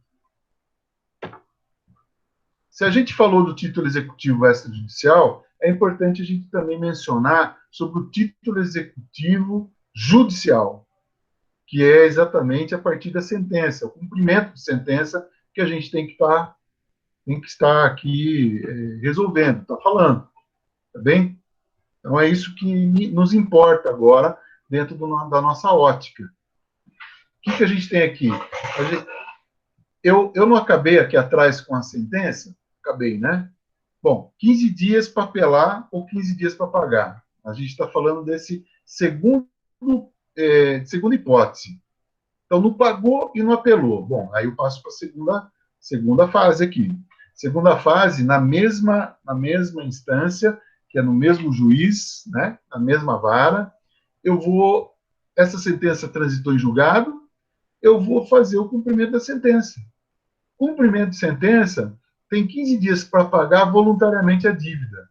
Speaker 1: Se a gente falou do título executivo extrajudicial, é importante a gente também mencionar sobre o título executivo judicial, que é exatamente a partir da sentença, o cumprimento de sentença que a gente tem que estar aqui resolvendo, está falando, tá bem? Então é isso que nos importa agora dentro da nossa ótica. O que a gente tem aqui? Eu não acabei aqui atrás com a sentença? Acabei, né? Bom, 15 dias para apelar ou 15 dias para pagar. A gente está falando desse segunda hipótese. Então, não pagou e não apelou. Bom, aí eu passo para a segunda fase aqui. Segunda fase, na mesma instância, que é no mesmo juiz, né, na mesma vara, essa sentença transitou em julgado, eu vou fazer o cumprimento da sentença. Cumprimento de sentença, tem 15 dias para pagar voluntariamente a dívida.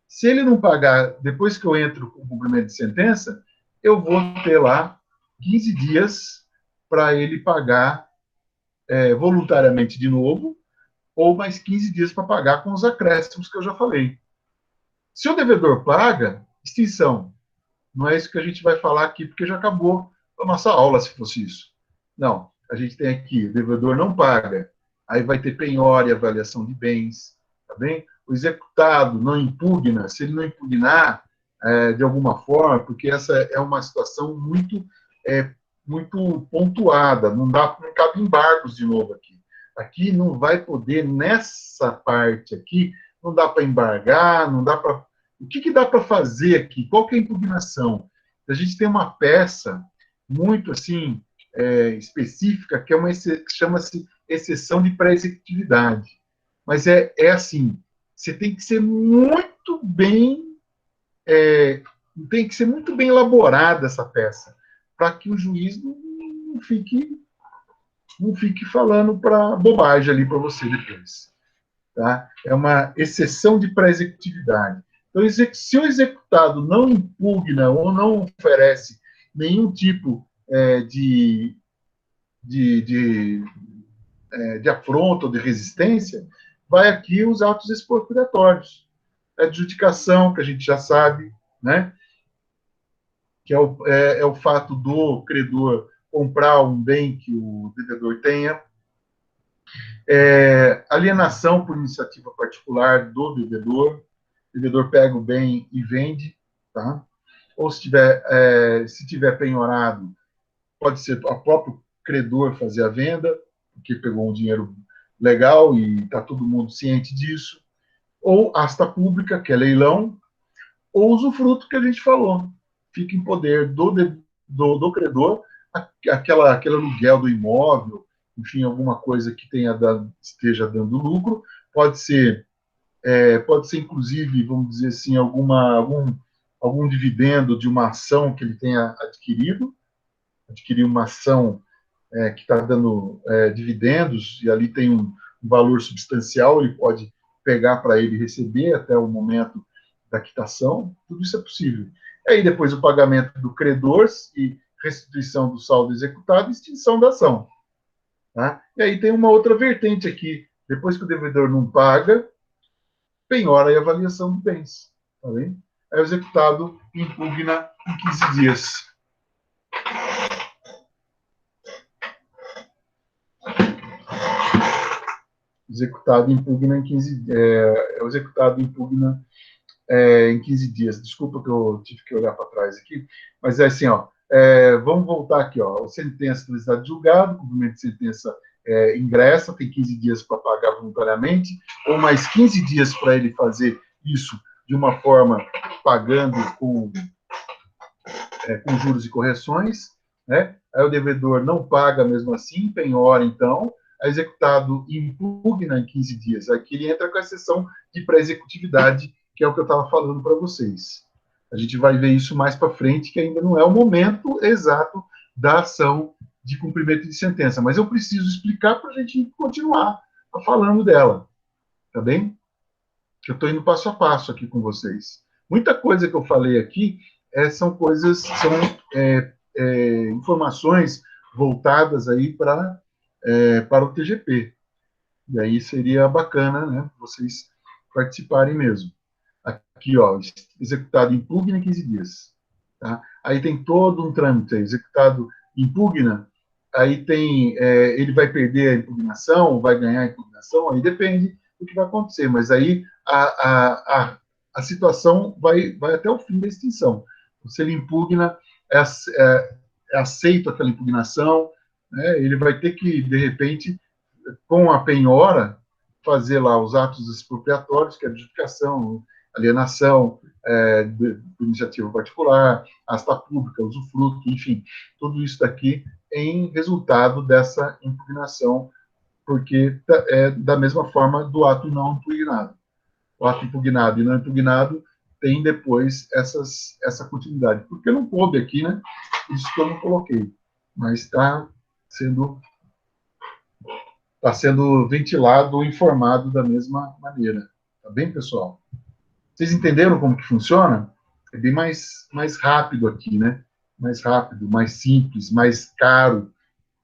Speaker 1: Se ele não pagar depois que eu entro com o cumprimento de sentença, eu vou ter lá 15 dias para ele pagar voluntariamente de novo, ou mais 15 dias para pagar com os acréscimos que eu já falei. Se o devedor paga, extinção. Não é isso que a gente vai falar aqui, porque já acabou a nossa aula, se fosse isso. Não, a gente tem aqui, o devedor não paga, aí vai ter penhora e avaliação de bens, tá bem? O executado não impugna, se ele não impugnar de alguma forma, porque essa é uma situação muito pontuada, não cabe embargos de novo aqui. Aqui não vai poder, nessa parte aqui, não dá para embargar, não dá para... O que dá para fazer aqui? Qual que é a impugnação? A gente tem uma peça muito, assim, específica, que chama-se exceção de pré-executividade. Mas assim, você tem que ser muito bem... tem que ser muito bem elaborada essa peça, para que o juiz não fique falando para bobagem ali para você depois. Tá? É uma exceção de pré-executividade. Então, se o executado não impugna ou não oferece nenhum tipo de afronta ou de resistência, vai aqui os autos expropriatórios. A adjudicação, que a gente já sabe, né? Que é o fato do credor comprar um bem que o devedor tenha. Alienação por iniciativa particular do devedor. O devedor pega o bem e vende, tá? Ou se tiver penhorado, pode ser o próprio credor fazer a venda, porque pegou um dinheiro legal e está todo mundo ciente disso. Ou asta pública, que é leilão, ou usufruto que a gente falou. Fica em poder do credor aquele aluguel do imóvel, enfim, alguma coisa que esteja dando lucro. Pode ser inclusive, vamos dizer assim, algum dividendo de uma ação que ele tenha adquirir uma ação que está dando dividendos, e ali tem um valor substancial, ele pode pegar para ele receber até o momento da quitação, tudo isso é possível. Aí depois o pagamento do credor e restituição do saldo executado e extinção da ação. Tá? E aí tem uma outra vertente aqui, depois que o devedor não paga, penhora e avaliação de bens. Tá bem? Aí o executado impugna em 15 dias. Executado impugna em 15 o executado impugna em 15 dias. Desculpa que eu tive que olhar para trás aqui, mas é assim, ó, vamos voltar aqui, ó, sentença transitada de julgado, cumprimento de sentença ingressa, tem 15 dias para pagar voluntariamente, ou mais 15 dias para ele fazer isso de uma forma pagando com juros e correções, né? Aí o devedor não paga mesmo assim, penhora então, a executado impugna em 15 dias. Aqui ele entra com a exceção de pré-executividade, que é o que eu estava falando para vocês. A gente vai ver isso mais para frente, que ainda não é o momento exato da ação de cumprimento de sentença. Mas eu preciso explicar para a gente continuar falando dela. Tá bem? Eu estou indo passo a passo aqui com vocês. Muita coisa que eu falei aqui são coisas, são informações voltadas aí para o TGP. E aí seria bacana, né, vocês participarem mesmo. Aqui, ó, executado impugna em 15 dias. Tá? Aí tem todo um trâmite, executado impugna, aí tem, ele vai perder a impugnação, vai ganhar a impugnação, aí depende do que vai acontecer, mas aí a situação vai até o fim da extinção. Se ele impugna, é aceito aquela impugnação, né, ele vai ter que, de repente, com a penhora, fazer lá os atos expropriatórios, que é a adjudicação, alienação, de iniciativa particular, asta pública, usufruto, enfim, tudo isso daqui em resultado dessa impugnação, porque é da mesma forma do ato não impugnado. O ato impugnado e não impugnado tem depois essa continuidade. Porque não coube aqui, né? Isso que eu não coloquei. Mas está sendo ventilado ou informado da mesma maneira. Tá bem, pessoal? Vocês entenderam como que funciona? É bem mais rápido aqui, né? Mais rápido, mais simples, mais caro.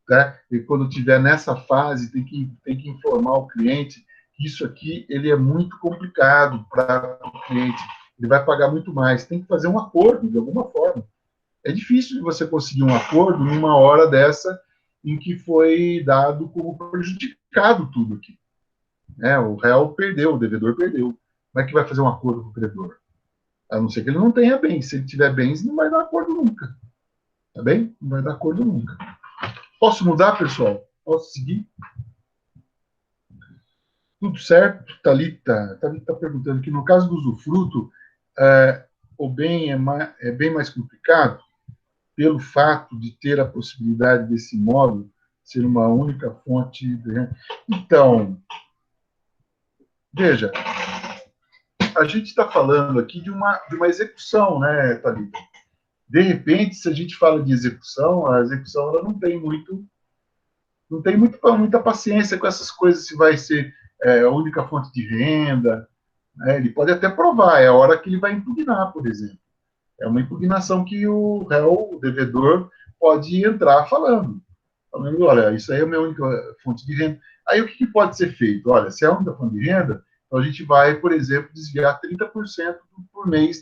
Speaker 1: Né? E quando estiver nessa fase, tem que informar o cliente que isso aqui ele é muito complicado para o cliente. Ele vai pagar muito mais. Tem que fazer um acordo, de alguma forma. É difícil de você conseguir um acordo numa hora dessa em que foi dado como prejudicado tudo aqui. O réu perdeu, o devedor perdeu. Como é que vai fazer um acordo com o credor? A não ser que ele não tenha bens. Se ele tiver bens, não vai dar acordo nunca. Tá bem? Não vai dar acordo nunca. Posso mudar, pessoal? Posso seguir? Tudo certo? Thalita está perguntando que no caso do usufruto, o bem é bem mais complicado pelo fato de ter a possibilidade desse imóvel ser uma única fonte de renda. Então, veja, a gente está falando aqui de uma execução, né, Thalita? De repente, se a gente fala de execução, a execução ela não tem muita paciência com essas coisas, se vai ser a única fonte de renda. Né? Ele pode até provar, é a hora que ele vai impugnar, por exemplo. É uma impugnação que o réu, o devedor, pode entrar falando, olha, isso aí é a minha única fonte de renda. Aí o que pode ser feito? Olha, se é a única fonte de renda, então a gente vai, por exemplo, desviar 30% por mês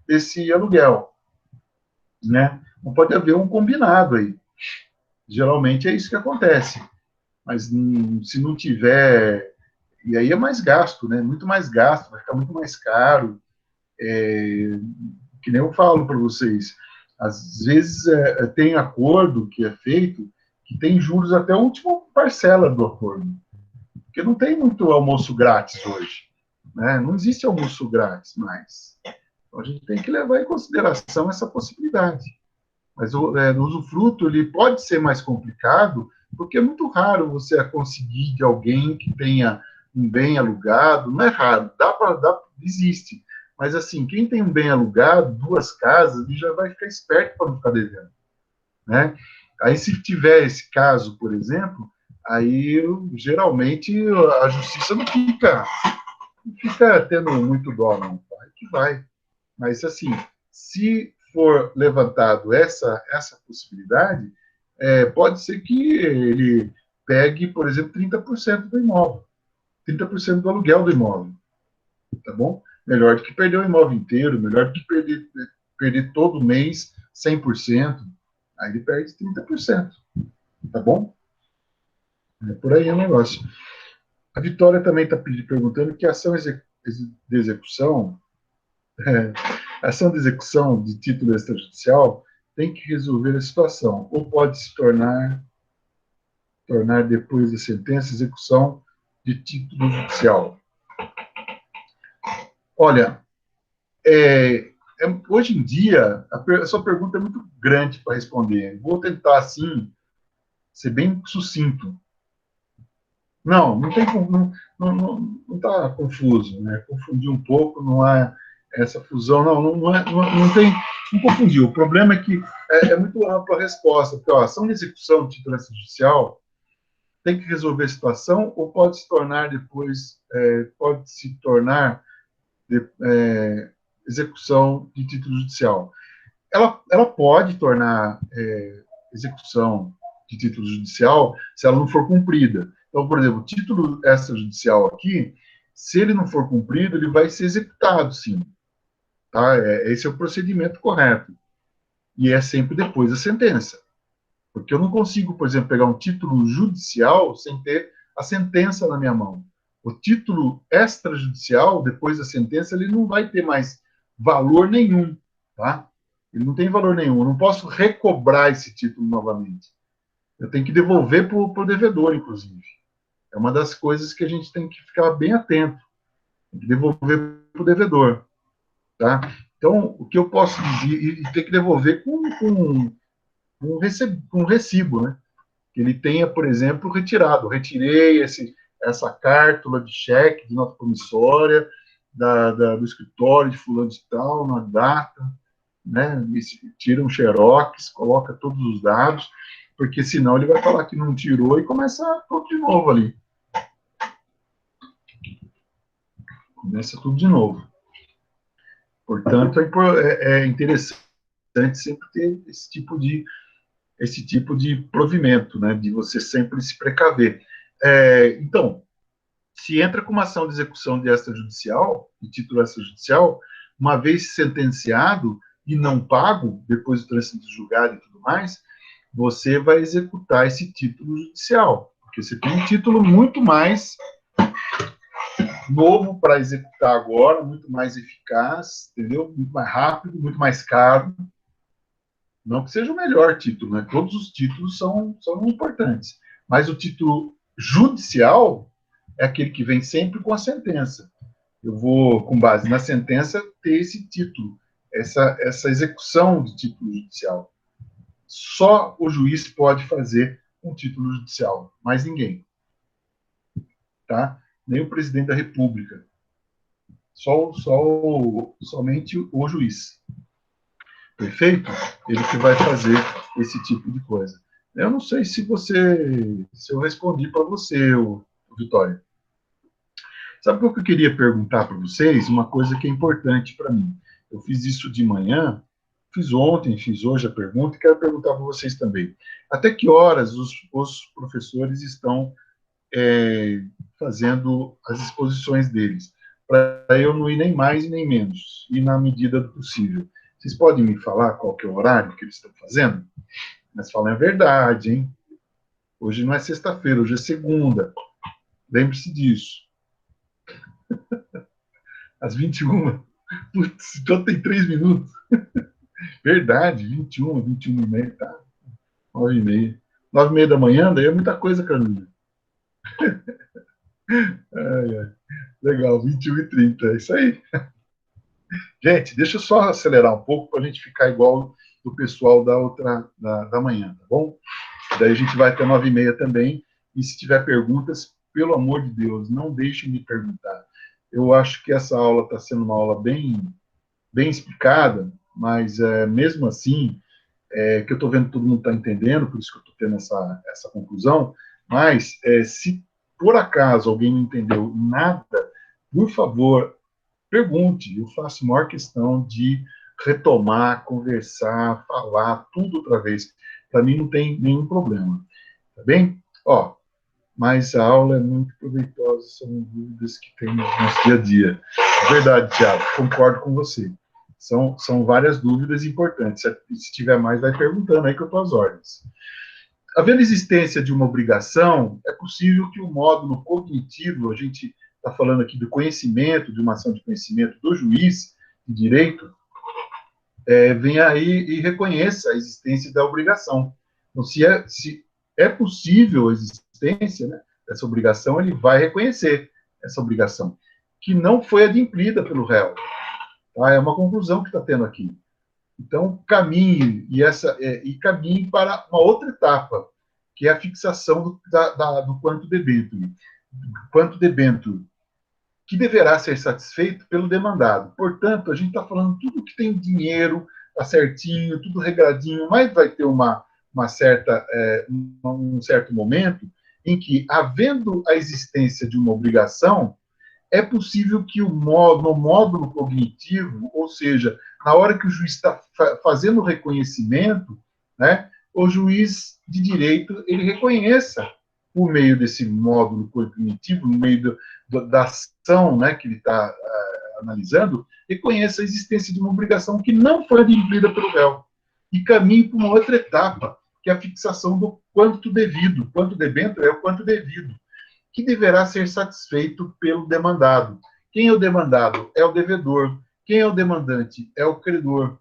Speaker 1: desse aluguel. Né? Não pode haver um combinado aí. Geralmente é isso que acontece. Mas se não tiver... E aí é mais gasto, né? Muito mais gasto, vai ficar muito mais caro. Que nem eu falo para vocês. Às vezes tem acordo que é feito que tem juros até a última parcela do acordo. Porque não tem muito almoço grátis hoje. Né? Não existe almoço grátis mais. Então a gente tem que levar em consideração essa possibilidade. Mas no usufruto ele pode ser mais complicado, porque é muito raro você conseguir de alguém que tenha um bem alugado. Não é raro, existe. Mas assim, quem tem um bem alugado, 2 casas, ele já vai ficar esperto para não ficar devendo. Né? Aí se tiver esse caso, por exemplo, aí geralmente a justiça não fica tendo muito dó, não. Vai que vai. Mas assim, se for levantado essa possibilidade, pode ser que ele pegue, por exemplo, 30% do imóvel, 30% do aluguel do imóvel, tá bom? Melhor do que perder o imóvel inteiro, melhor do que perder todo mês 100%, aí ele perde 30%, tá bom? É por aí o negócio. A Vitória também está perguntando que a ação de execução, a ação de execução de título extrajudicial tem que resolver a situação, ou pode se tornar depois da sentença, execução de título judicial. Olha, hoje em dia, a sua pergunta é muito grande para responder. Vou tentar, assim, ser bem sucinto. Não tem, não está confuso, né? Confundir um pouco, não é essa fusão, não tem, não confundiu. O problema é que é muito ampla a resposta, porque a ação de execução de título extrajudicial tem que resolver a situação ou pode se tornar depois, pode se tornar execução de título judicial. Ela pode tornar execução de título judicial se ela não for cumprida. Então, por exemplo, o título extrajudicial aqui, se ele não for cumprido, ele vai ser executado, sim. Tá? Esse é o procedimento correto. E é sempre depois da sentença. Porque eu não consigo, por exemplo, pegar um título judicial sem ter a sentença na minha mão. O título extrajudicial, depois da sentença, ele não vai ter mais valor nenhum, tá? Ele não tem valor nenhum. Eu não posso recobrar esse título novamente. Eu tenho que devolver para o devedor, inclusive. É uma das coisas que a gente tem que ficar bem atento. Tem que devolver para o devedor, tá? Então, o que eu posso dizer, e ter que devolver com um recibo, né? Que ele tenha, por exemplo, retirado. Retirei essa cártula de cheque, de nota promissória, do escritório de fulano de tal, na data, né? Tira um xerox, coloca todos os dados, porque senão ele vai falar que não tirou e começa tudo de novo ali. Começa tudo de novo. Portanto, é interessante sempre ter esse tipo de provimento, né? De você sempre se precaver. Então, se entra com uma ação de execução de extrajudicial, de título extrajudicial, uma vez sentenciado e não pago, depois do trânsito julgado e tudo mais, você vai executar esse título judicial, porque você tem um título muito mais novo para executar agora, muito mais eficaz, entendeu? Muito mais rápido, muito mais caro. Não que seja o melhor título, né? Todos os títulos são importantes, mas o título judicial é aquele que vem sempre com a sentença. Eu vou, com base na sentença, ter esse título, essa execução de título judicial. Só o juiz pode fazer um título judicial, mais ninguém. Tá? Nem o presidente da República. Somente o juiz. Perfeito? Ele que vai fazer esse tipo de coisa. Eu não sei se eu respondi para você, Vitória. Sabe o que eu queria perguntar para vocês? Uma coisa que é importante para mim. Eu fiz isso de manhã, fiz ontem, fiz hoje a pergunta, e quero perguntar para vocês também. Até que horas os professores estão fazendo as exposições deles? Para eu não ir nem mais e nem menos, e na medida do possível. Vocês podem me falar qual que é o horário que eles estão fazendo? Mas falem a verdade, hein? Hoje não é sexta-feira, hoje é segunda. Lembre-se disso. Às 21. Putz, então tem 3 minutos. Verdade, 21, 21 e meia, tá? 9 e meia. 9 e meia da manhã, daí é muita coisa, Carolina. Legal, 21 e 30, é isso aí. Gente, deixa eu só acelerar um pouco para a gente ficar igual do pessoal da manhã, tá bom? Daí a gente vai até 9 e meia também. E se tiver perguntas, pelo amor de Deus, não deixem de perguntar. Eu acho que essa aula está sendo uma aula bem explicada, mas mesmo assim, que eu estou vendo que todo mundo está entendendo, por isso que eu estou tendo essa conclusão, mas se por acaso alguém não entendeu nada, por favor, pergunte. Eu faço maior questão de retomar, conversar, falar, tudo outra vez. Para mim não tem nenhum problema. Tá bem? Ó, mas a aula é muito proveitosa, são dúvidas que tem no nosso dia a dia. É verdade, Thiago, concordo com você. São várias dúvidas importantes. Se tiver mais, vai perguntando aí que eu estou às ordens. Havendo existência de uma obrigação, é possível que o módulo cognitivo, a gente está falando aqui do conhecimento, de uma ação de conhecimento do juiz de direito, venha aí e reconheça a existência da obrigação. Então, se é possível a existência, né, dessa obrigação, ele vai reconhecer essa obrigação, que não foi adimplida pelo réu. Tá? É uma conclusão que está tendo aqui. Então, caminhe, caminhe para uma outra etapa, que é a fixação do quanto debênture. Quanto debênture, que deverá ser satisfeito pelo demandado. Portanto, a gente está falando tudo que tem dinheiro, está certinho, tudo regradinho, mas vai ter um certo momento em que, havendo a existência de uma obrigação, é possível que no módulo cognitivo, ou seja, na hora que o juiz está fazendo o reconhecimento, né, o juiz de direito ele reconheça, por meio desse módulo cognitivo, no meio da ação, né, que ele está analisando, reconheça a existência de uma obrigação que não foi adimplida pelo réu e caminhe para uma outra etapa, que é a fixação do quanto devido. Quanto debênture é o quanto devido, que deverá ser satisfeito pelo demandado. Quem é o demandado? É o devedor. Quem é o demandante? É o credor.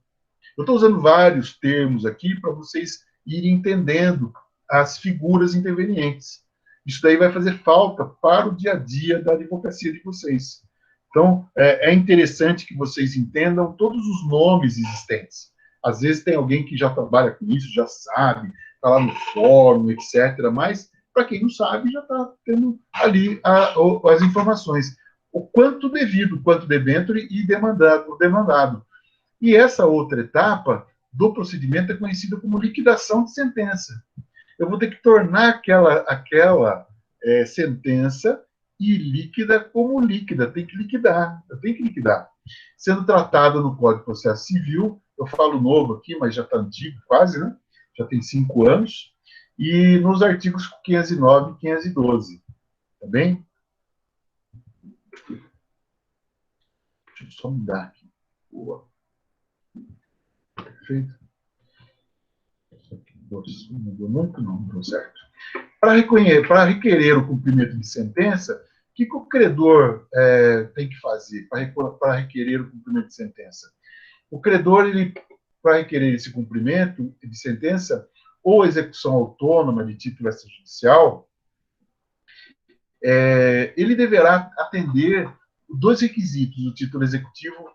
Speaker 1: Eu estou usando vários termos aqui para vocês irem entendendo as figuras intervenientes. Isso daí vai fazer falta para o dia a dia da advocacia de vocês. Então, é interessante que vocês entendam todos os nomes existentes. Às vezes tem alguém que já trabalha com isso, já sabe, está lá no fórum, etc. Mas, para quem não sabe, já está tendo ali as informações. O quanto devido, quanto debênture e o demandado. E essa outra etapa do procedimento é conhecida como liquidação de sentença. Eu vou ter que tornar aquela sentença ilíquida como líquida. Tem que liquidar. Eu tenho que liquidar. Sendo tratada no Código de Processo Civil, eu falo novo aqui, mas já está antigo quase, né? Já tem 5 anos. E nos artigos 509 e 512. Tá bem? Deixa eu só mudar aqui. Boa. Perfeito. Não mudou muito, não deu certo. Para requerer o cumprimento de sentença, o que o credor tem que fazer para requerer o cumprimento de sentença? O credor, para requerer esse cumprimento de sentença ou execução autônoma de título extrajudicial, ele deverá atender dois requisitos do título executivo,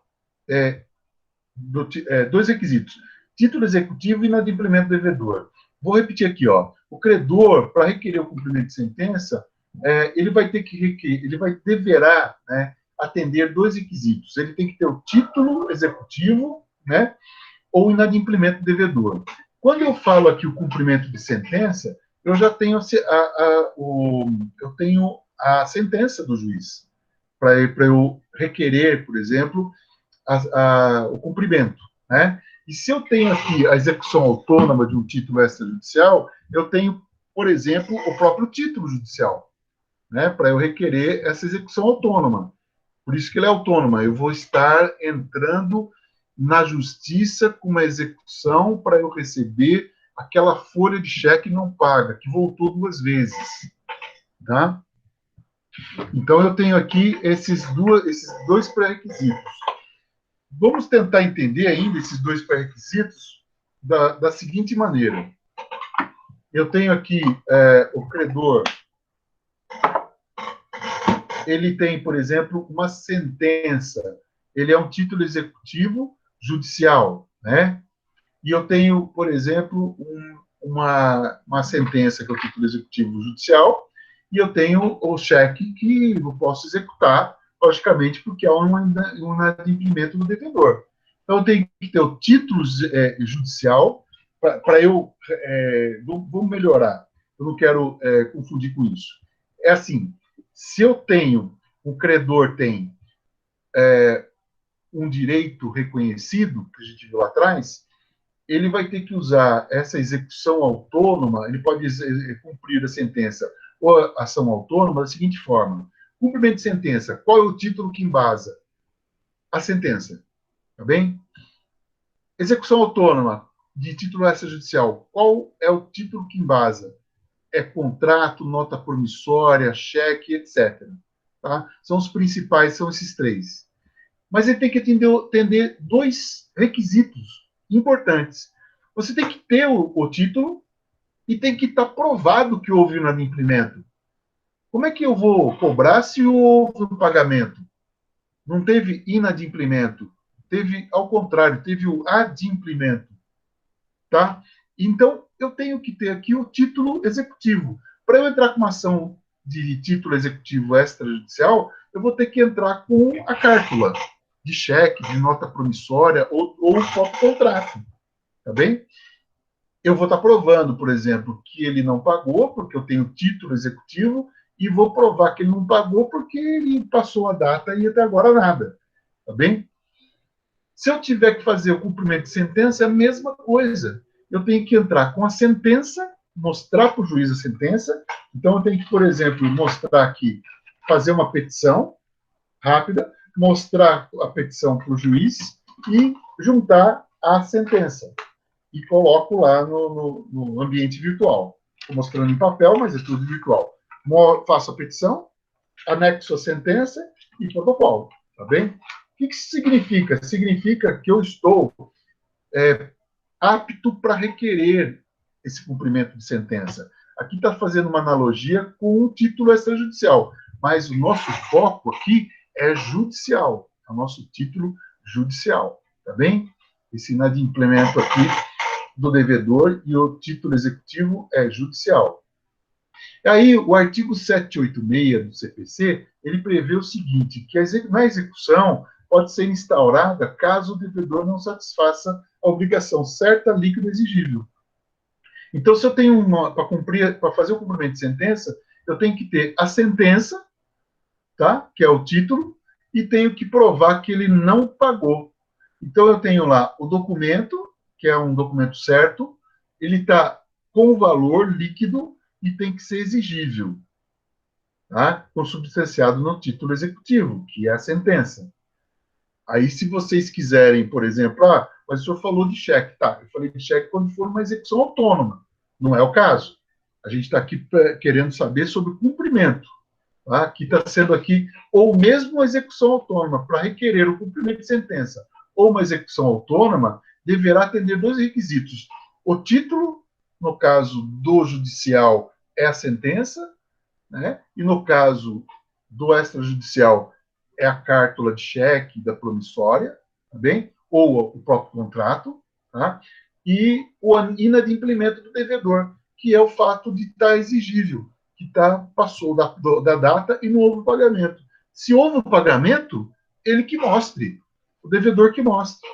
Speaker 1: dois requisitos: título executivo e inadimplemento do devedor. Vou repetir aqui, ó. O credor, para requerer o cumprimento de sentença, ele vai ter que deverá, né, atender dois requisitos. Ele tem que ter o título executivo, né, ou inadimplemento do devedor. Quando eu falo aqui o cumprimento de sentença, eu já tenho a sentença do juiz para eu requerer, por exemplo, o cumprimento, né? E se eu tenho aqui a execução autônoma de um título extrajudicial, eu tenho, por exemplo, o próprio título judicial, né? Para eu requerer essa execução autônoma. Por isso que ele é autônoma. Eu vou estar entrando na justiça com uma execução para eu receber aquela folha de cheque não paga, que voltou 2 vezes. Tá? Então, eu tenho aqui esses dois pré-requisitos. Vamos tentar entender ainda esses dois pré-requisitos da seguinte maneira. Eu tenho aqui o credor. Ele tem, por exemplo, uma sentença. Ele é um título executivo judicial, né? E eu tenho, por exemplo, uma sentença que é o título executivo judicial, e eu tenho o cheque que eu posso executar, logicamente, porque há um inadimplemento do devedor. Então, eu tenho que ter o título judicial para eu... vamos melhorar. Eu não quero confundir com isso. É assim, se eu tenho, o credor tem um direito reconhecido, que a gente viu lá atrás, ele vai ter que usar essa execução autônoma, ele pode cumprir a sentença ou a ação autônoma da seguinte forma: cumprimento de sentença, qual é o título que embasa? A sentença, tá bem? Execução autônoma de título extrajudicial, qual é o título que embasa? É contrato, nota promissória, cheque, etc. Tá? São os principais, são esses 3. Mas ele tem que atender 2 requisitos importantes. Você tem que ter o título e tem que estar provado que houve inadimplemento. Como é que eu vou cobrar se houve um pagamento? Não teve inadimplemento. Teve, ao contrário, teve o adimplemento. Tá? Então, eu tenho que ter aqui o título executivo. Para eu entrar com uma ação de título executivo extrajudicial, eu vou ter que entrar com a cártula de cheque, de nota promissória ou o próprio contrato, tá bem? Eu vou estar provando, por exemplo, que ele não pagou, porque eu tenho título executivo, e vou provar que ele não pagou porque ele passou a data e até agora nada, tá bem? Se eu tiver que fazer o cumprimento de sentença, é a mesma coisa. Eu tenho que entrar com a sentença, mostrar para o juiz a sentença. Então, eu tenho que, por exemplo, mostrar aqui, fazer uma petição rápida, mostrar a petição para o juiz e juntar a sentença. E coloco lá no ambiente virtual. Estou mostrando em papel, mas é tudo virtual. Faço a petição, anexo a sentença e protocolo. Tá bem? O que isso significa? Significa que eu estou apto para requerer esse cumprimento de sentença. Aqui está fazendo uma analogia com o título extrajudicial, mas o nosso foco aqui é judicial, é o nosso título judicial, tá bem? Esse inadimplemento aqui do devedor e o título executivo é judicial. Aí, o artigo 786 do CPC, ele prevê o seguinte, que na execução pode ser instaurada caso o devedor não satisfaça a obrigação certa, líquida, exigível. Então, se eu tenho para fazer o cumprimento de sentença, eu tenho que ter a sentença, tá? Que é o título, e tenho que provar que ele não pagou. Então, eu tenho lá o documento, que é um documento certo, ele está com o valor líquido e tem que ser exigível, tá? Consubstanciado no título executivo, que é a sentença. Aí, se vocês quiserem, por exemplo, mas o senhor falou de cheque, tá? Eu falei de cheque quando for uma execução autônoma. Não é o caso. A gente está aqui querendo saber sobre o cumprimento. Tá? Que está sendo aqui, ou mesmo uma execução autônoma, para requerer o cumprimento de sentença, ou uma execução autônoma, deverá atender dois requisitos. O título, no caso do judicial, é a sentença, né? E no caso do extrajudicial, é a cártula de cheque da promissória, tá bem? Ou o próprio contrato, tá? E o inadimplemento do devedor, que é o fato de estar exigível, que passou da data e não houve pagamento. Se houve o pagamento, ele que mostre, o devedor que mostre,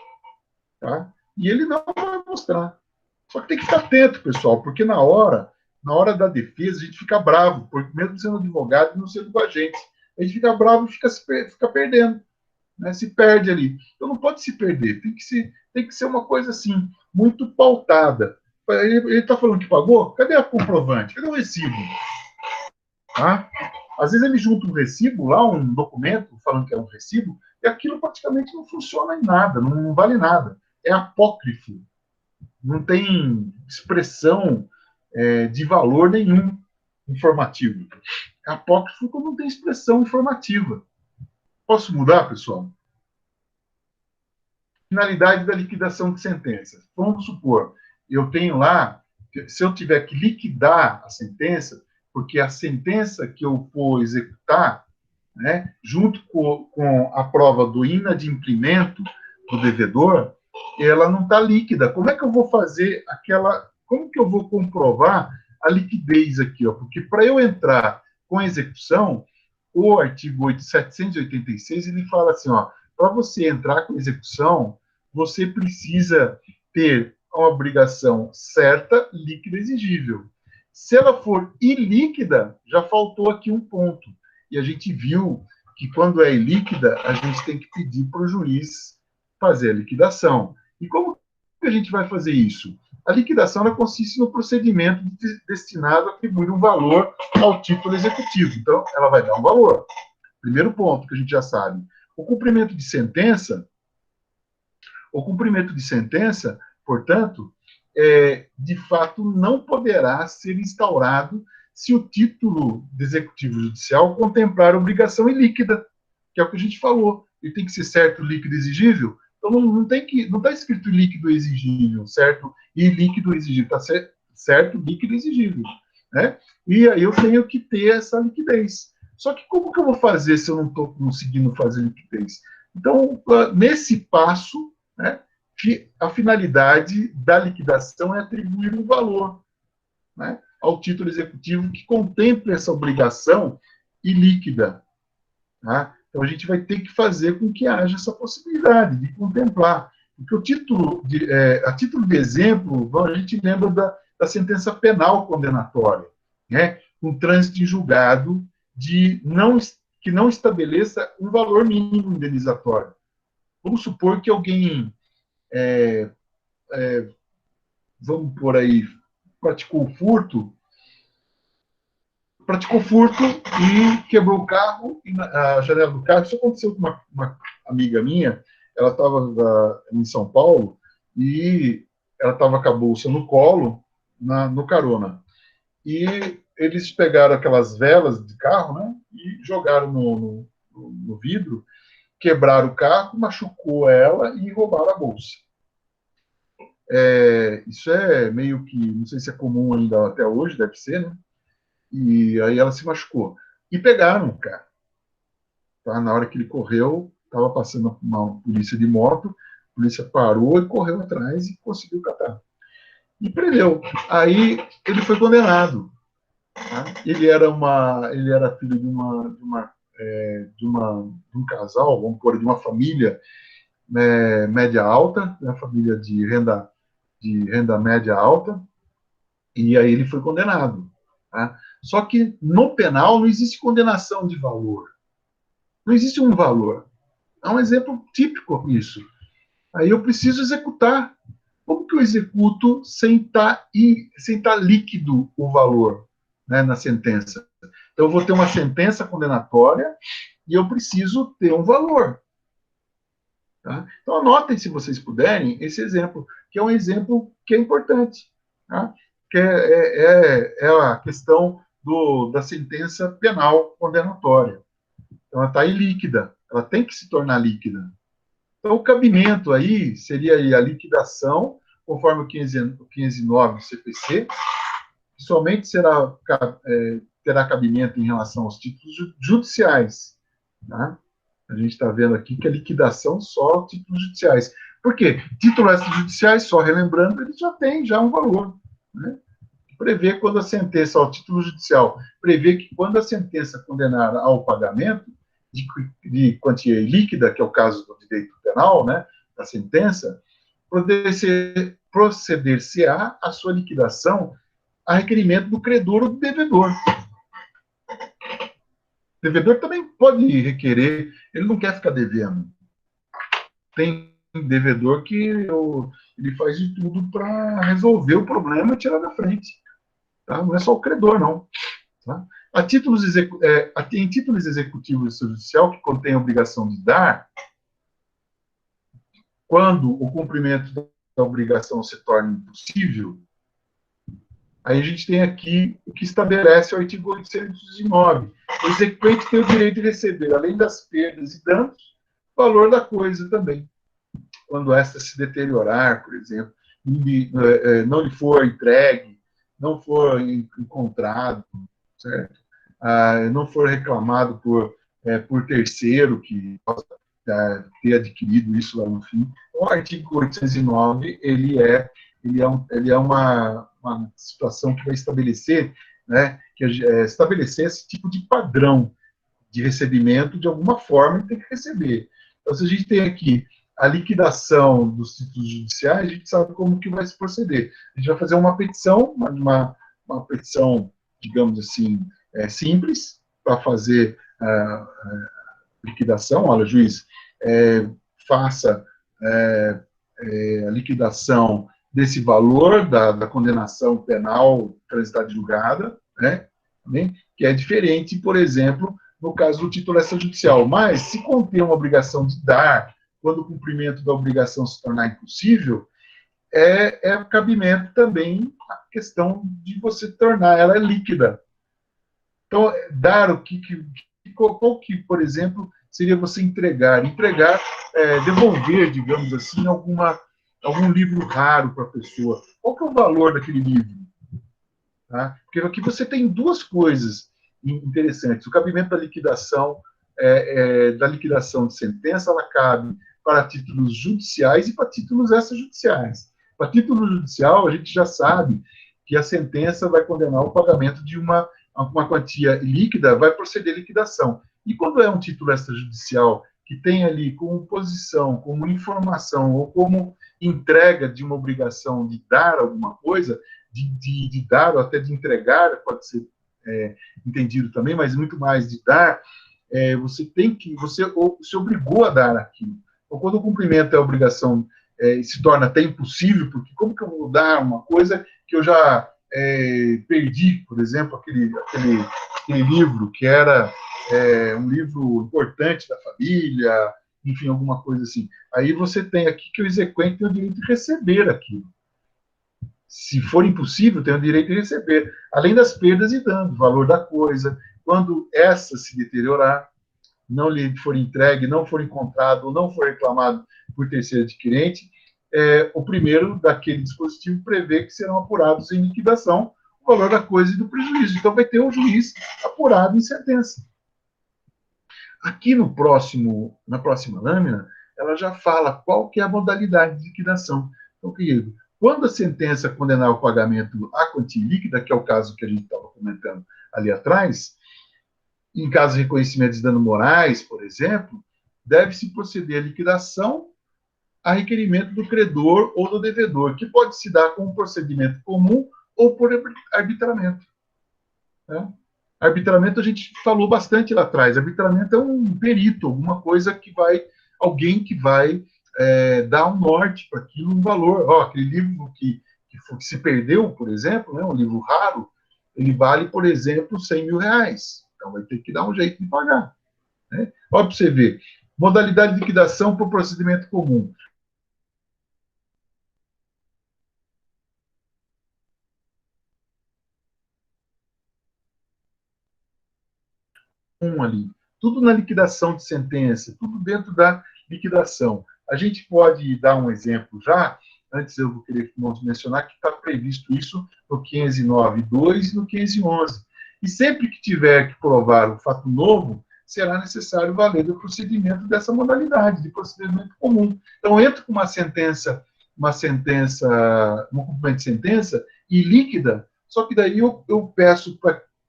Speaker 1: tá? E ele não vai mostrar. Só que tem que ficar atento, pessoal, porque na hora da defesa, a gente fica bravo, porque mesmo sendo advogado e não sendo com a gente fica bravo e fica perdendo, né? Se perde ali. Então não pode se perder, tem que ser uma coisa assim, muito pautada. Ele está falando que pagou? Cadê a comprovante? Cadê o recibo? Tá? Às vezes ele junta um recibo lá, um documento, falando que é um recibo, e aquilo praticamente não funciona em nada, não vale nada. É apócrifo. Não tem expressão de valor nenhum informativo. É apócrifo quando não tem expressão informativa. Posso mudar, pessoal? Finalidade da liquidação de sentenças. Vamos supor, eu tenho lá, se eu tiver que liquidar a sentença, porque a sentença que eu for executar, né, junto com a prova do inadimplemento do devedor, ela não está líquida. Como é que eu vou fazer como que eu vou comprovar a liquidez aqui? Ó? Porque para eu entrar com a execução, o artigo 786, ele fala assim, para você entrar com execução, você precisa ter uma obrigação certa, líquida e exigível. Se ela for ilíquida, já faltou aqui um ponto. E a gente viu que quando é ilíquida, a gente tem que pedir para o juiz fazer a liquidação. E como que a gente vai fazer isso? A liquidação ela consiste no procedimento destinado a atribuir um valor ao título executivo. Então, ela vai dar um valor. Primeiro ponto que a gente já sabe. O cumprimento de sentença, portanto, de fato, não poderá ser instaurado se o título de executivo judicial contemplar obrigação ilíquida, que é o que a gente falou. Ele tem que ser certo, líquido e exigível. Então, não está escrito líquido e exigível, certo? E líquido e exigível. Está certo, líquido e exigível. Né? E aí eu tenho que ter essa liquidez. Só que como que eu vou fazer se eu não estou conseguindo fazer liquidez? Então, nesse passo, né, que a finalidade da liquidação é atribuir um valor, né, ao título executivo que contemple essa obrigação ilíquida. Tá? Então, a gente vai ter que fazer com que haja essa possibilidade de contemplar. Porque o título, a título de exemplo, a gente lembra da sentença penal condenatória, né? Um trânsito em julgado que não estabeleça um valor mínimo indenizatório. Vamos supor que alguém, vamos por aí, praticou furto e quebrou o carro, a janela do carro. Isso aconteceu com uma amiga minha. Ela estava em São Paulo e ela estava com a bolsa no colo, no carona. E eles pegaram aquelas velas de carro, né, e jogaram no vidro, quebraram o carro, machucou ela e roubaram a bolsa. Isso é meio que, não sei se é comum ainda até hoje, deve ser, né? E aí ela se machucou. E pegaram o cara. Tá? Na hora que ele correu, estava passando uma polícia de moto, a polícia parou e correu atrás e conseguiu catar. E prendeu. Aí ele foi condenado. Tá? Ele era filho de um casal, vamos pôr, de uma família média alta, uma família de renda média alta, e aí ele foi condenado. Tá? Só que no penal não existe condenação de valor. Não existe um valor. É um exemplo típico isso. Aí eu preciso executar. Como que eu executo sem estar líquido o valor, né, na sentença? Então, eu vou ter uma sentença condenatória e eu preciso ter um valor. Tá? Então, anotem, se vocês puderem, esse exemplo, que é um exemplo que é importante. Tá? Que é a questão da sentença penal condenatória. Então, ela está ilíquida, ela tem que se tornar líquida. Então, o cabimento aí seria aí a liquidação, conforme o 509 do CPC, que somente terá cabimento em relação aos títulos judiciais. Tá? A gente está vendo aqui que a liquidação só títulos judiciais. Por quê? Títulos extrajudiciais, só relembrando, ele já tem um valor. Né? Prevê quando a sentença, ao título judicial, prevê que quando a sentença condenar ao pagamento de quantia líquida, que é o caso do direito penal, né, da sentença, proceder-se-á a sua liquidação a requerimento do credor ou do devedor. O devedor também pode requerer, ele não quer ficar devendo. Tem devedor que ele faz de tudo para resolver o problema e tirar da frente. Tá? Não é só o credor, não. Tá? Em títulos executivos judicial que contém a obrigação de dar, quando o cumprimento da obrigação se torna impossível, aí a gente tem aqui o que estabelece o artigo 809. O exequente tem o direito de receber, além das perdas e danos, o valor da coisa também. Quando esta se deteriorar, por exemplo, não lhe for entregue, não for encontrado, certo? Não for reclamado por terceiro que possa ter adquirido isso lá no fim. O artigo 809, ele é uma situação que vai estabelecer, né, estabelecer esse tipo de padrão de recebimento de alguma forma e tem que receber. Então, se a gente tem aqui a liquidação dos títulos judiciais, a gente sabe como que vai se proceder. A gente vai fazer uma petição, uma petição, digamos assim, simples, para fazer a liquidação. Olha, juiz, faça a liquidação desse valor da condenação penal transitada e julgada, né, que é diferente, por exemplo, no caso do título extrajudicial. Mas, se contém uma obrigação de dar, quando o cumprimento da obrigação se tornar impossível, é cabimento também a questão de você tornar ela líquida. Então, dar qual que, por exemplo, seria você entregar, devolver, digamos assim, algum livro raro para a pessoa. Qual que é o valor daquele livro? Tá? Porque aqui você tem duas coisas interessantes. O cabimento da liquidação de sentença, ela cabe para títulos judiciais e para títulos extrajudiciais. Para título judicial, a gente já sabe que a sentença vai condenar o pagamento de uma quantia líquida, vai proceder à liquidação. E quando é um título extrajudicial que tem ali como posição, como informação ou como entrega de uma obrigação de dar alguma coisa, de dar ou até de entregar, pode ser entendido também, mas muito mais de dar, você se obrigou a dar aquilo. Então, quando o cumprimento é obrigação, se torna até impossível, porque como que eu vou dar uma coisa que eu já perdi, por exemplo, aquele livro que era um livro importante da família, enfim, alguma coisa assim. Aí você tem aqui que o exequente tem o direito de receber aquilo. Se for impossível, tem o direito de receber, além das perdas e danos, valor da coisa. Quando essa se deteriorar, não lhe for entregue, não for encontrado ou não for reclamado por terceiro adquirente, o primeiro daquele dispositivo prevê que serão apurados em liquidação o valor da coisa e do prejuízo. Então, vai ter o juiz apurado em sentença. Aqui na próxima lâmina, ela já fala qual que é a modalidade de liquidação. Então, querido, quando a sentença condenar o pagamento à quantia líquida, que é o caso que a gente estava comentando ali atrás, em caso de reconhecimento de danos morais, por exemplo, deve-se proceder à liquidação a requerimento do credor ou do devedor, que pode se dar com um procedimento comum ou por arbitramento. Né? Arbitramento a gente falou bastante lá atrás. Arbitramento é um perito, alguma coisa que vai, alguém que vai dar um norte para aquilo, um valor. Aquele livro que se perdeu, por exemplo, né, um livro raro, ele vale, por exemplo, 100 mil reais. Então vai ter que dar um jeito de pagar. Né? Olha para você ver. Modalidade de liquidação por procedimento comum. Ali. Tudo na liquidação de sentença, tudo dentro da liquidação. A gente pode dar um exemplo já, antes eu vou querer mencionar que está previsto isso no 509.2 e no 511. E sempre que tiver que provar um fato novo, será necessário valer o procedimento dessa modalidade, de procedimento comum. Então, eu entro com uma cumprimento de sentença e líquida, só que daí eu peço,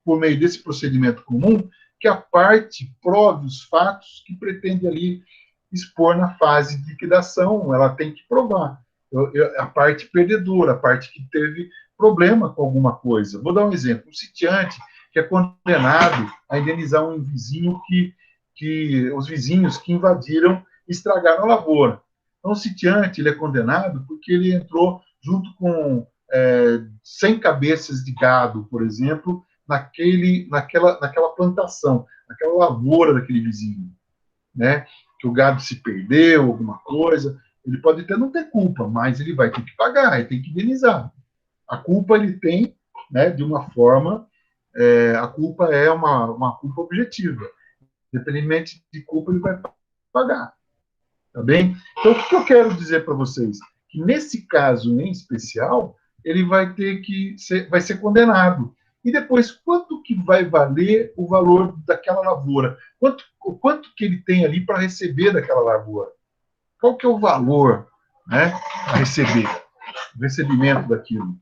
Speaker 1: por meio desse procedimento comum, que a parte prove os fatos que pretende ali expor na fase de liquidação, ela tem que provar. A parte perdedora, a parte que teve problema com alguma coisa. Vou dar um exemplo. Um sitiante que é condenado a indenizar um vizinho os vizinhos que invadiram e estragaram a lavoura. Então, o sitiante ele é condenado porque ele entrou junto com 100 cabeças de gado, por exemplo, naquela plantação, naquela lavoura daquele vizinho, né? Que o gado se perdeu, alguma coisa, ele pode até não ter culpa, mas ele vai ter que pagar, ele tem que indenizar. A culpa ele tem, né, de uma forma, a culpa é uma culpa objetiva. Independentemente de culpa, ele vai pagar. Tá bem? Então, o que eu quero dizer para vocês? Que nesse caso em especial, ele vai ser condenado. E depois, quanto que vai valer o valor daquela lavoura? Quanto que ele tem ali para receber daquela lavoura? Qual que é o valor, né, a receber? O recebimento daquilo.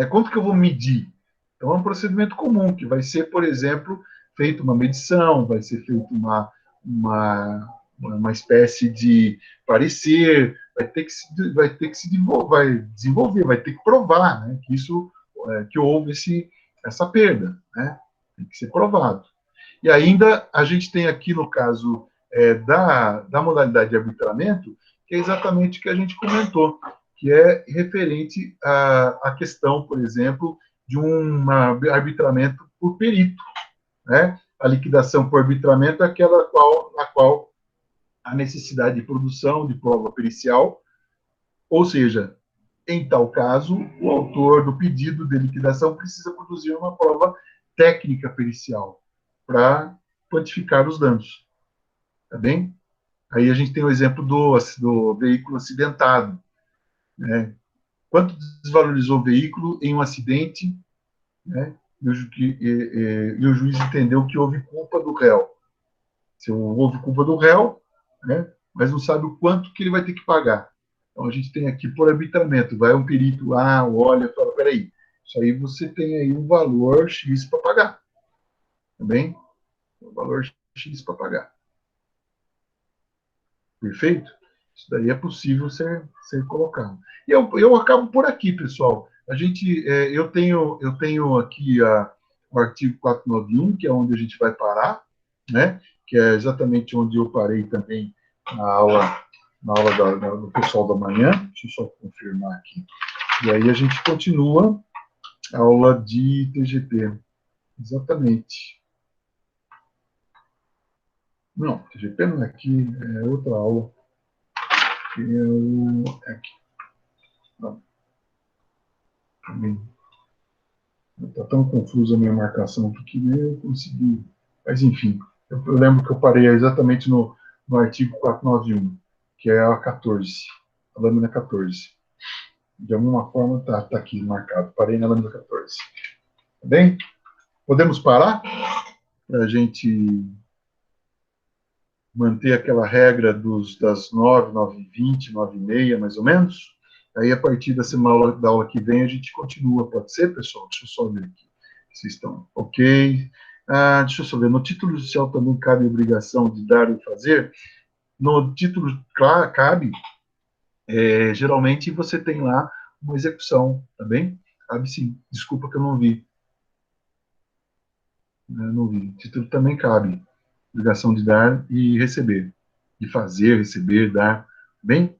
Speaker 1: Quanto que eu vou medir? Então, é um procedimento comum, que vai ser, por exemplo, feita uma medição, vai ser feita uma espécie de parecer, vai ter que se desenvolver, vai ter que provar, né, que houve essa perda, né, tem que ser provado. E ainda a gente tem aqui no caso da modalidade de arbitramento, que é exatamente o que a gente comentou, que é referente à questão, por exemplo, de um arbitramento por perito, né? A liquidação por arbitramento é aquela na qual a necessidade de produção de prova pericial, ou seja, em tal caso, o autor do pedido de liquidação precisa produzir uma prova técnica pericial para quantificar os danos. Tá bem? Aí a gente tem o exemplo do veículo acidentado. Né? Quanto desvalorizou o veículo em um acidente, né? E o juiz entendeu que houve culpa do réu. Se houve culpa do réu, né? Mas não sabe o quanto que ele vai ter que pagar. Então, a gente tem aqui por arbitramento. Vai um perito lá, olha e fala, peraí, isso aí você tem aí um valor X para pagar. Tá bem? Um valor X para pagar. Perfeito? Isso daí é possível ser colocado. E eu acabo por aqui, pessoal. Eu tenho aqui o artigo 491, que é onde a gente vai parar, né? Que é exatamente onde eu parei também na aula do pessoal da manhã. Deixa eu só confirmar aqui. E aí a gente continua a aula de TGP. Exatamente. Não, TGP não é aqui, é outra aula. Que é o. Aqui. Não, também. Está tão confusa a minha marcação aqui que nem eu consegui. Mas, enfim, eu lembro que eu parei exatamente no artigo 491, que é a 14, a lâmina 14. De alguma forma está aqui marcado. Parei na lâmina 14. Tá bem? Podemos parar? Para a gente manter aquela regra das 9, 9h20, 9h30, mais ou menos. Aí, a partir da aula que vem, a gente continua. Pode ser, pessoal? Deixa eu só ver aqui. Vocês estão ok. Deixa eu só ver. No título judicial também cabe a obrigação de dar e fazer? No título, claro, cabe. Geralmente, você tem lá uma execução, tá bem? Cabe sim. Desculpa que eu não vi. Não vi. O título também cabe. Obrigação de dar e receber. De fazer, receber, dar. Bem?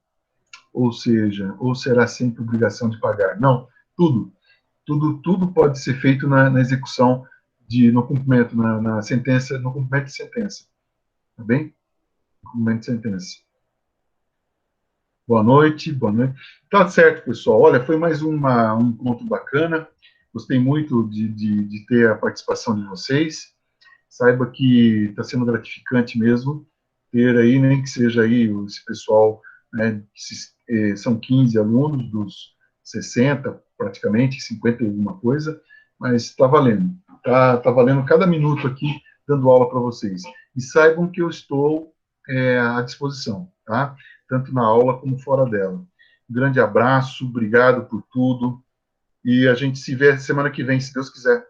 Speaker 1: Ou seja, ou será sempre obrigação de pagar? Não, tudo. Tudo pode ser feito na execução, no cumprimento, na sentença, no cumprimento de sentença. Tá bem? Cumprimento de sentença. Boa noite, boa noite. Tá certo, pessoal. Olha, foi mais um encontro bacana. Gostei muito de ter a participação de vocês. Saiba que está sendo gratificante mesmo ter aí, nem que seja aí esse pessoal, né, são 15 alunos dos 60, praticamente, 50 e alguma coisa, mas está valendo. Tá valendo cada minuto aqui dando aula para vocês. E saibam que eu estou à disposição, tá? Tanto na aula como fora dela. Um grande abraço, obrigado por tudo, e a gente se vê semana que vem, se Deus quiser.